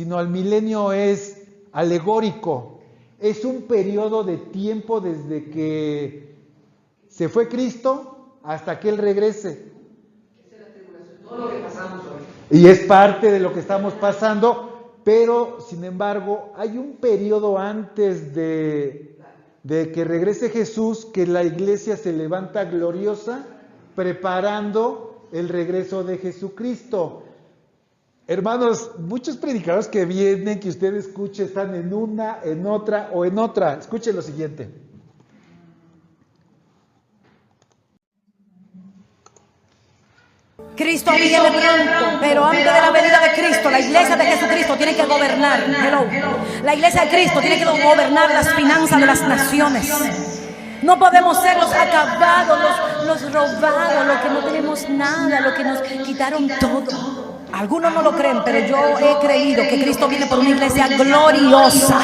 sino el milenio es alegórico. Es un periodo de tiempo desde que se fue Cristo hasta que Él regrese. Todo lo que pasamos hoy. Y es parte de lo que estamos pasando, pero sin embargo hay un periodo antes de que regrese Jesús, que la iglesia se levanta gloriosa, preparando el regreso de Jesucristo. Hermanos, muchos predicadores que vienen, que usted escuche, están en una, en otra o en otra. Escuchen lo siguiente. Cristo viene pronto, pero antes de la venida de Cristo, la iglesia de Jesucristo tiene que gobernar. Hello. La iglesia de Cristo tiene que gobernar las finanzas de las naciones. No podemos ser los acabados, los robados, los que no tenemos nada, los que nos quitaron todo. Algunos no lo creen, pero yo he creído que Cristo viene por una iglesia gloriosa,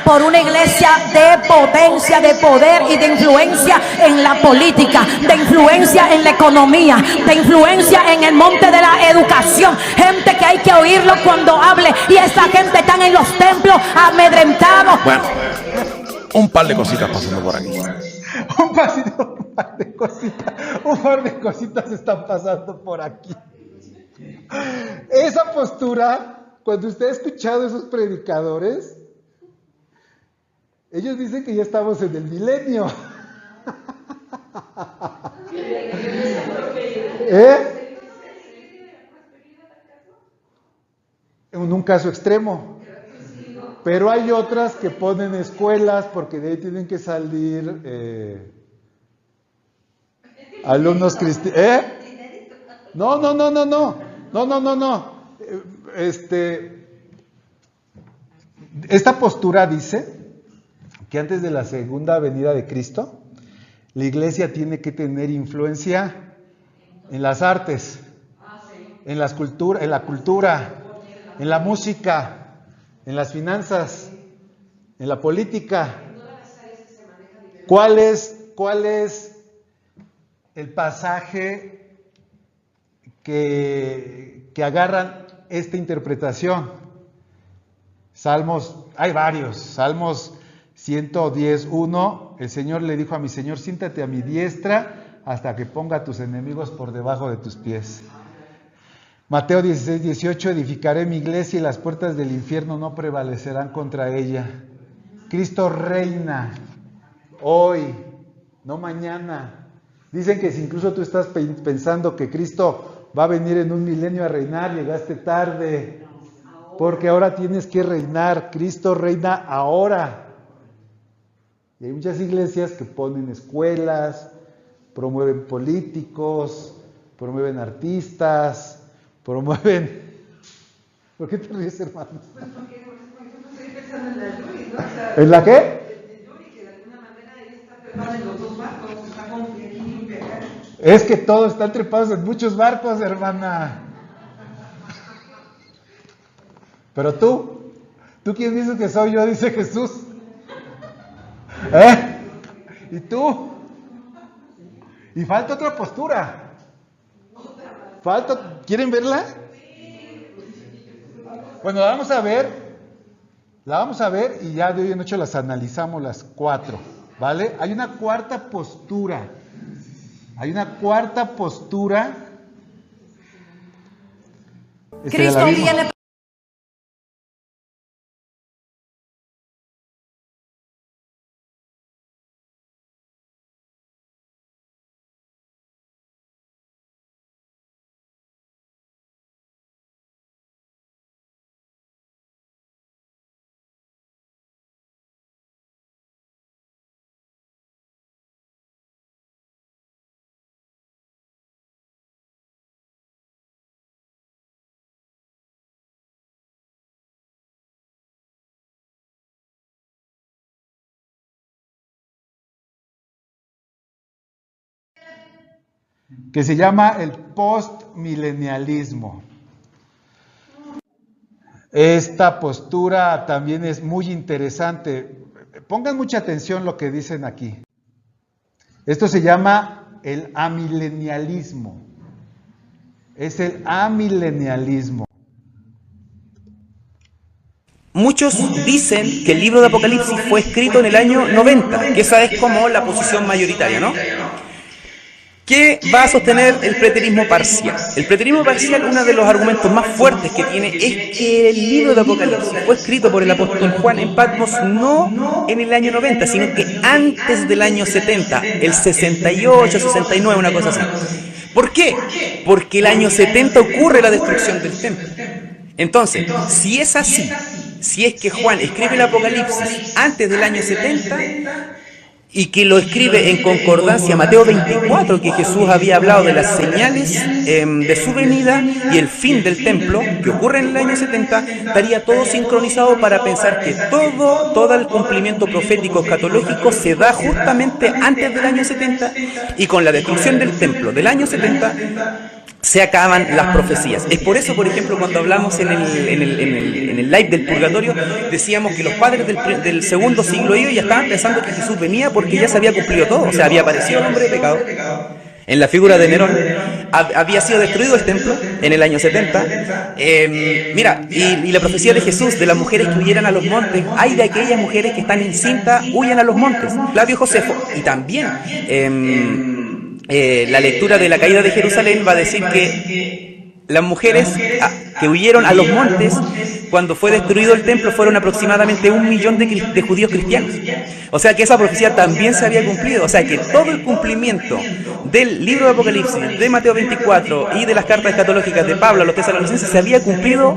por una iglesia de potencia, de poder y de influencia en la política, de influencia en la economía, de influencia en el monte de la educación. Gente que hay que oírlo cuando hable, y esa gente están en los templos amedrentados. Bueno, un par de cositas pasando por aquí. Un par de cositas están pasando por aquí. Esa postura, cuando usted ha escuchado a esos predicadores, ellos dicen que ya estamos en el milenio. En un caso extremo. Pero hay otras que ponen escuelas porque de ahí tienen que salir alumnos cristianos. No. Esta postura dice que antes de la segunda venida de Cristo, la iglesia tiene que tener influencia en las artes, en la cultura, en la música, en las finanzas, en la política. ¿Cuál es el pasaje que agarran esta interpretación? Salmos, hay varios. Salmos 110:1, el Señor le dijo a mi Señor: siéntate a mi diestra hasta que ponga a tus enemigos por debajo de tus pies. Mateo 16:18, edificaré mi iglesia y las puertas del infierno no prevalecerán contra ella. Cristo reina hoy, no mañana. Dicen que si incluso tú estás pensando que Cristo va a venir en un milenio a reinar, llegaste tarde, porque ahora tienes que reinar. Cristo reina ahora. Y hay muchas iglesias que ponen escuelas, promueven políticos, promueven artistas, promueven... ¿Por qué te ríes, hermano? Pues porque estoy pensando en la Yuri, ¿no? O sea, ¿en la qué? En Yuri, que de alguna manera ella está trepada en los dos barcos, está como que aquí pegar. Es que todos están trepados en muchos barcos, hermana. Pero tú quién dices que soy yo, dice Jesús. ¿Y tú? Y falta otra postura. ¿Quieren verla? Bueno, la vamos a ver y ya de hoy en noche las analizamos las 4, ¿vale? Hay una cuarta postura. Cristo viene. Que se llama el postmilenialismo. Esta postura también es muy interesante. Pongan mucha atención lo que dicen aquí. Esto se llama el amilenialismo. Es el amilenialismo. muchos dicen que el libro de Apocalipsis fue escrito en el año 90, que esa es como la posición mayoritaria, ¿no? ¿Qué va a sostener el preterismo parcial? El preterismo parcial, uno de los argumentos más fuertes que tiene es que el libro de Apocalipsis fue escrito por el apóstol Juan en Patmos no en el año 90, sino que antes del año 70, el 68, 69, una cosa así. ¿Por qué? Porque el año 70 ocurre la destrucción del templo. Entonces, si es así, si es que Juan escribe el Apocalipsis antes del año 70, y que lo escribe en concordancia Mateo 24, que Jesús había hablado de las señales de su venida y el fin del templo, que ocurre en el año 70, estaría todo sincronizado para pensar que todo el cumplimiento profético escatológico se da justamente antes del año 70, y con la destrucción del templo del año 70 se acaban las profecías. Es por eso, por ejemplo, cuando hablamos en el live del purgatorio, decíamos que los padres del segundo siglo ellos ya estaban pensando que Jesús venía porque ya se había cumplido todo. O sea, había aparecido el hombre de pecado en la figura de Nerón, había sido destruido el templo en el año 70. Mira, y la profecía de Jesús de las mujeres que huyeran a los montes, hay de aquellas mujeres que están encintas, huyan a los montes. Flavio Josefo. Y también la lectura de la caída de Jerusalén va a decir que las mujeres que huyeron a los montes cuando fue destruido el templo fueron aproximadamente 1 millón de judíos cristianos. O sea que esa profecía también se había cumplido. O sea que todo el cumplimiento del libro de Apocalipsis, de Mateo 24 y de las cartas escatológicas de Pablo a los tesalonicenses se había cumplido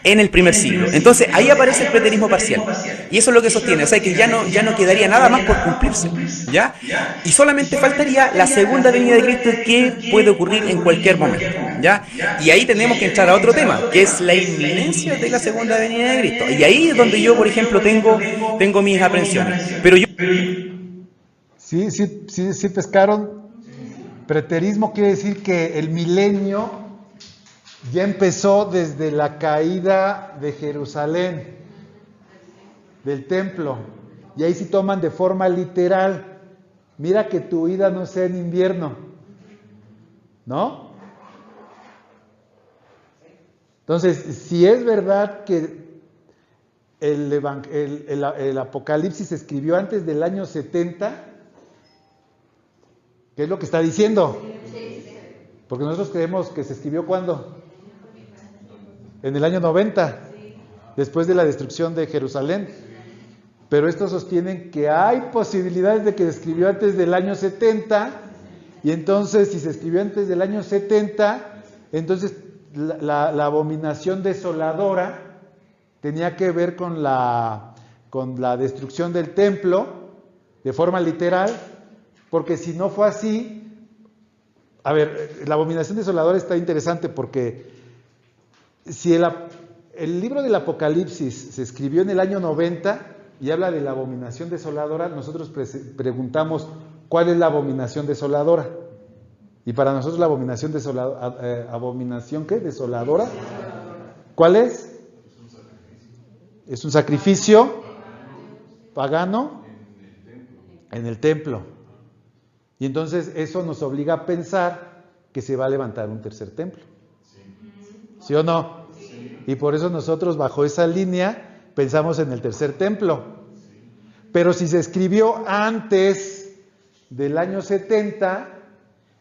en el primer siglo. Entonces ahí aparece el preterismo parcial, y eso es lo que sostiene. O sea que ya no quedaría nada más por cumplirse, ¿ya? Y solamente faltaría la segunda venida de Cristo, que puede ocurrir en cualquier momento, ¿ya? Y ahí tenemos que entrar a otro tema, que es la inminencia de la segunda venida de Cristo. Y ahí es donde yo, por ejemplo, tengo mis aprensiones. Pero yo... Sí pescaron. Preterismo quiere decir que el milenio ya empezó desde la caída de Jerusalén, del templo, y ahí sí toman de forma literal. Mira que tu vida no sea en invierno, ¿no? Entonces, si es verdad que el Apocalipsis se escribió antes del año 70, ¿qué es lo que está diciendo? Porque nosotros creemos que se escribió ¿cuándo? En el año 90, después de la destrucción de Jerusalén. Pero estos sostienen que hay posibilidades de que se escribió antes del año 70, y entonces si se escribió antes del año 70, entonces la abominación desoladora tenía que ver con la destrucción del templo, de forma literal, porque si no fue así, a ver, la abominación desoladora está interesante porque si el libro del Apocalipsis se escribió en el año 90 y habla de la abominación desoladora, nosotros preguntamos, ¿cuál es la abominación desoladora? Y para nosotros la abominación desoladora, ¿abominación qué? ¿Desoladora? ¿Cuál es? Es un sacrificio pagano en el templo. Y entonces eso nos obliga a pensar que se va a levantar un tercer templo. ¿Sí o no? Y por eso nosotros bajo esa línea pensamos en el tercer templo. Pero si se escribió antes del año 70,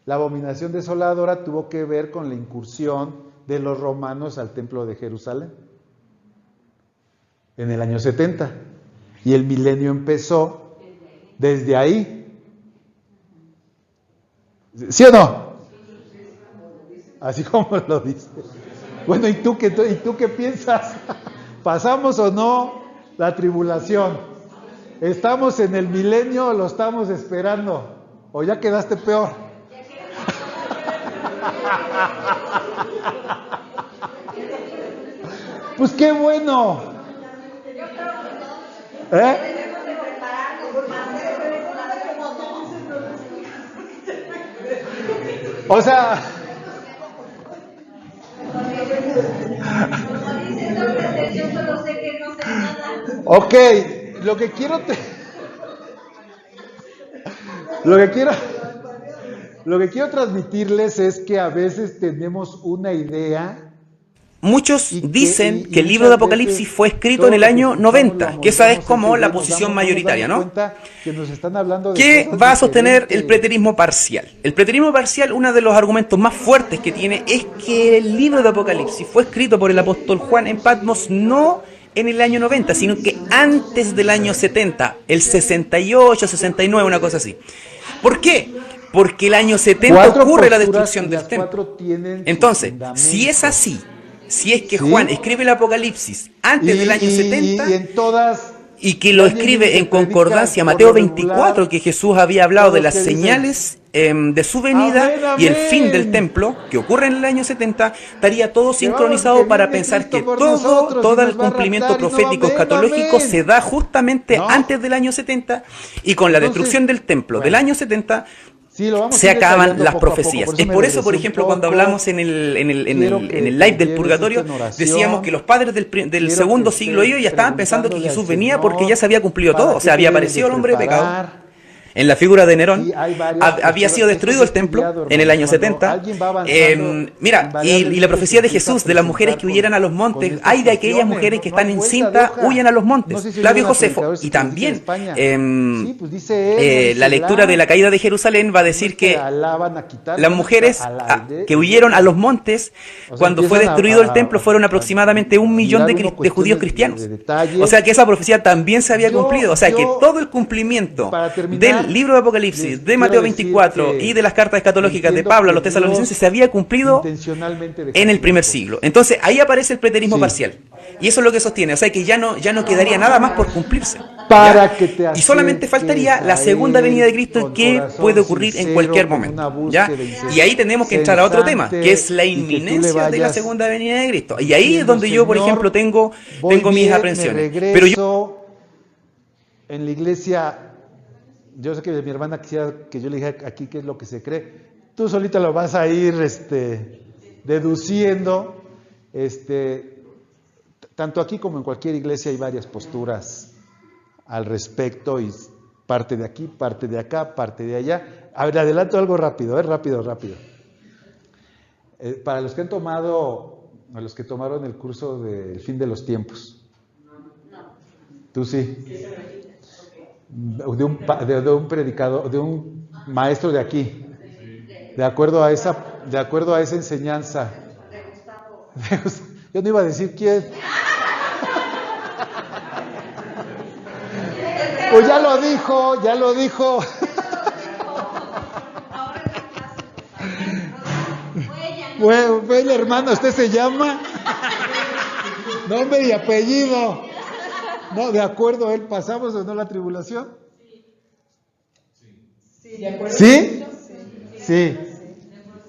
la abominación desoladora tuvo que ver con la incursión de los romanos al templo de Jerusalén en el año 70. Y el milenio empezó desde ahí. ¿Sí o no? Así como lo dice. Bueno, ¿y tú qué piensas? ¿Pasamos o no la tribulación? ¿Estamos en el milenio o lo estamos esperando? ¿O ya quedaste peor? Pues qué bueno. ¿Eh? O sea, ok, lo que quiero transmitirles es que a veces tenemos una idea muchos dicen que el libro de Apocalipsis fue escrito en el año 90, que esa es como la posición mayoritaria, ¿no? ¿Qué va a sostener el preterismo parcial? El preterismo parcial, uno de los argumentos más fuertes que tiene es que el libro de Apocalipsis fue escrito por el apóstol Juan en Patmos no en el año 90, sino que antes del año 70, el 68, 69, una cosa así. ¿Por qué? Porque el año 70 ocurre la destrucción del templo. Entonces, si es así, si es que Juan escribe el Apocalipsis antes del año 70 y que lo escribe en concordancia Mateo 24, que Jesús había hablado de las señales de su venida y el fin del templo, que ocurre en el año 70, estaría todo sincronizado para pensar que todo el cumplimiento profético escatológico se da justamente antes del año 70, y con la destrucción del templo del año 70 se acaban las profecías. Es por eso, por ejemplo, cuando hablamos en el live del purgatorio, decíamos que los padres del segundo siglo ellos ya estaban pensando que Jesús venía porque ya se había cumplido todo. O sea, había aparecido el hombre de pecado en la figura de Nerón, había sido destruido el templo en el año 70. Mira, y la profecía de Jesús de las mujeres que huyeran a los montes, hay de aquellas mujeres que están encintas, huyen a los montes. Flavio Josefo, y también la lectura de la caída de Jerusalén va a decir que las mujeres que huyeron a los montes cuando fue destruido el templo fueron aproximadamente 1 millón de judíos cristianos. O sea que esa profecía también se había cumplido. O sea que todo el cumplimiento del libro de Apocalipsis, de Mateo 24 y de las cartas escatológicas de Pablo a los tesalonicenses se había cumplido en el primer siglo. Entonces ahí aparece el preterismo parcial. Y eso es lo que sostiene. O sea que ya no quedaría nada más por cumplirse. Y solamente faltaría la segunda venida de Cristo, que puede ocurrir en cualquier momento. ¿Ya? Y ahí tenemos que entrar a otro tema, que es la inminencia de la segunda venida de Cristo. Y ahí es donde yo, por ejemplo, tengo mis aprensiones. Pero yo en la iglesia, yo sé que mi hermana quisiera que yo le dijera aquí qué es lo que se cree. Tú solita lo vas a ir deduciendo. Tanto aquí como en cualquier iglesia hay varias posturas al respecto, y parte de aquí, parte de acá, parte de allá. A ver, adelanto algo rápido, rápido. Para los que han tomado, a los que tomaron el curso del fin de los tiempos. Tú sí. De un predicador, de un maestro de aquí, de acuerdo a esa enseñanza. Yo no iba a decir quién. Pues ya lo dijo. Bueno, hermano, ¿usted se llama? Nombre y apellido. No, de acuerdo a él, ¿pasamos o no la tribulación? ¿Sí? Sí.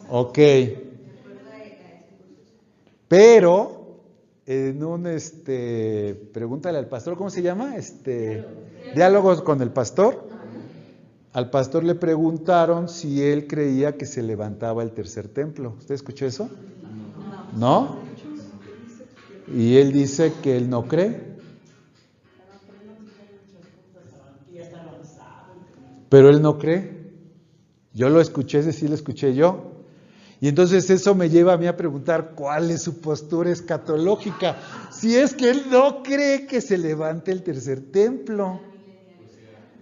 Ok. Pero, en un, pregúntale al pastor, ¿cómo se llama? Diálogos con el pastor. Al pastor le preguntaron si él creía que se levantaba el tercer templo. ¿Usted escuchó eso? ¿No? Y él dice que él no cree. Pero él no cree. Yo lo escuché, ese sí lo escuché yo. Y entonces eso me lleva a mí a preguntar cuál es su postura escatológica. Si es que él no cree que se levante el tercer templo.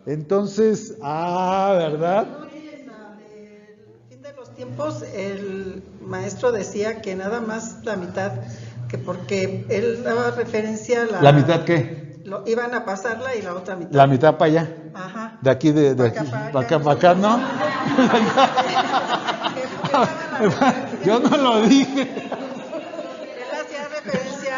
Entonces, ¿verdad? En el fin de los tiempos, el maestro decía que nada más la mitad, que porque él daba referencia a ¿La mitad qué? Iban a pasarla y la otra mitad. La mitad para allá. Ajá. De aquí, de aquí, para acá, ¿no? Yo no lo dije. Él hacía referencia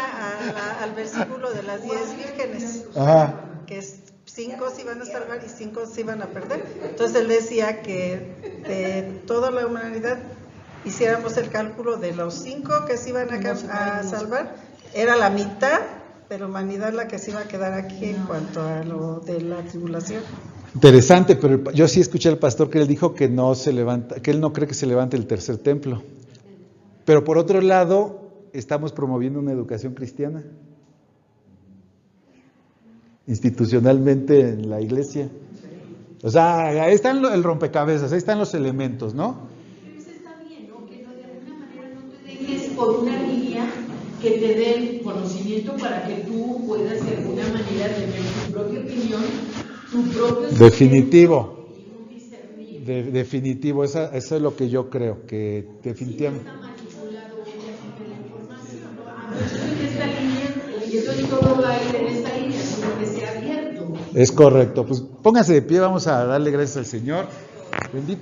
al versículo de las 10 vírgenes. Ajá. Que 5 se iban a salvar y 5 se iban a perder. Entonces él decía que de toda la humanidad hiciéramos el cálculo de los 5 que se iban a salvar, era la mitad de la humanidad la que se iba a quedar aquí en cuanto a lo de la tribulación. Interesante, pero yo sí escuché al pastor que él dijo que no se levanta, que él no cree que se levante el tercer templo. Pero por otro lado, estamos promoviendo una educación cristiana institucionalmente en la iglesia. O sea, ahí están el rompecabezas, ahí están los elementos, ¿no? Pero eso está bien, ¿no? Que no, de alguna manera no te dejes por una línea que te den conocimiento para que tú puedas de alguna manera tener tu propia opinión, tu propio... Definitivo. Definitivo, eso es lo que yo creo, que definitivamente... Y entonces todo va a ir en esta línea, sino que sea abierto. Es correcto. Pues póngase de pie, vamos a darle gracias al Señor. Bendito.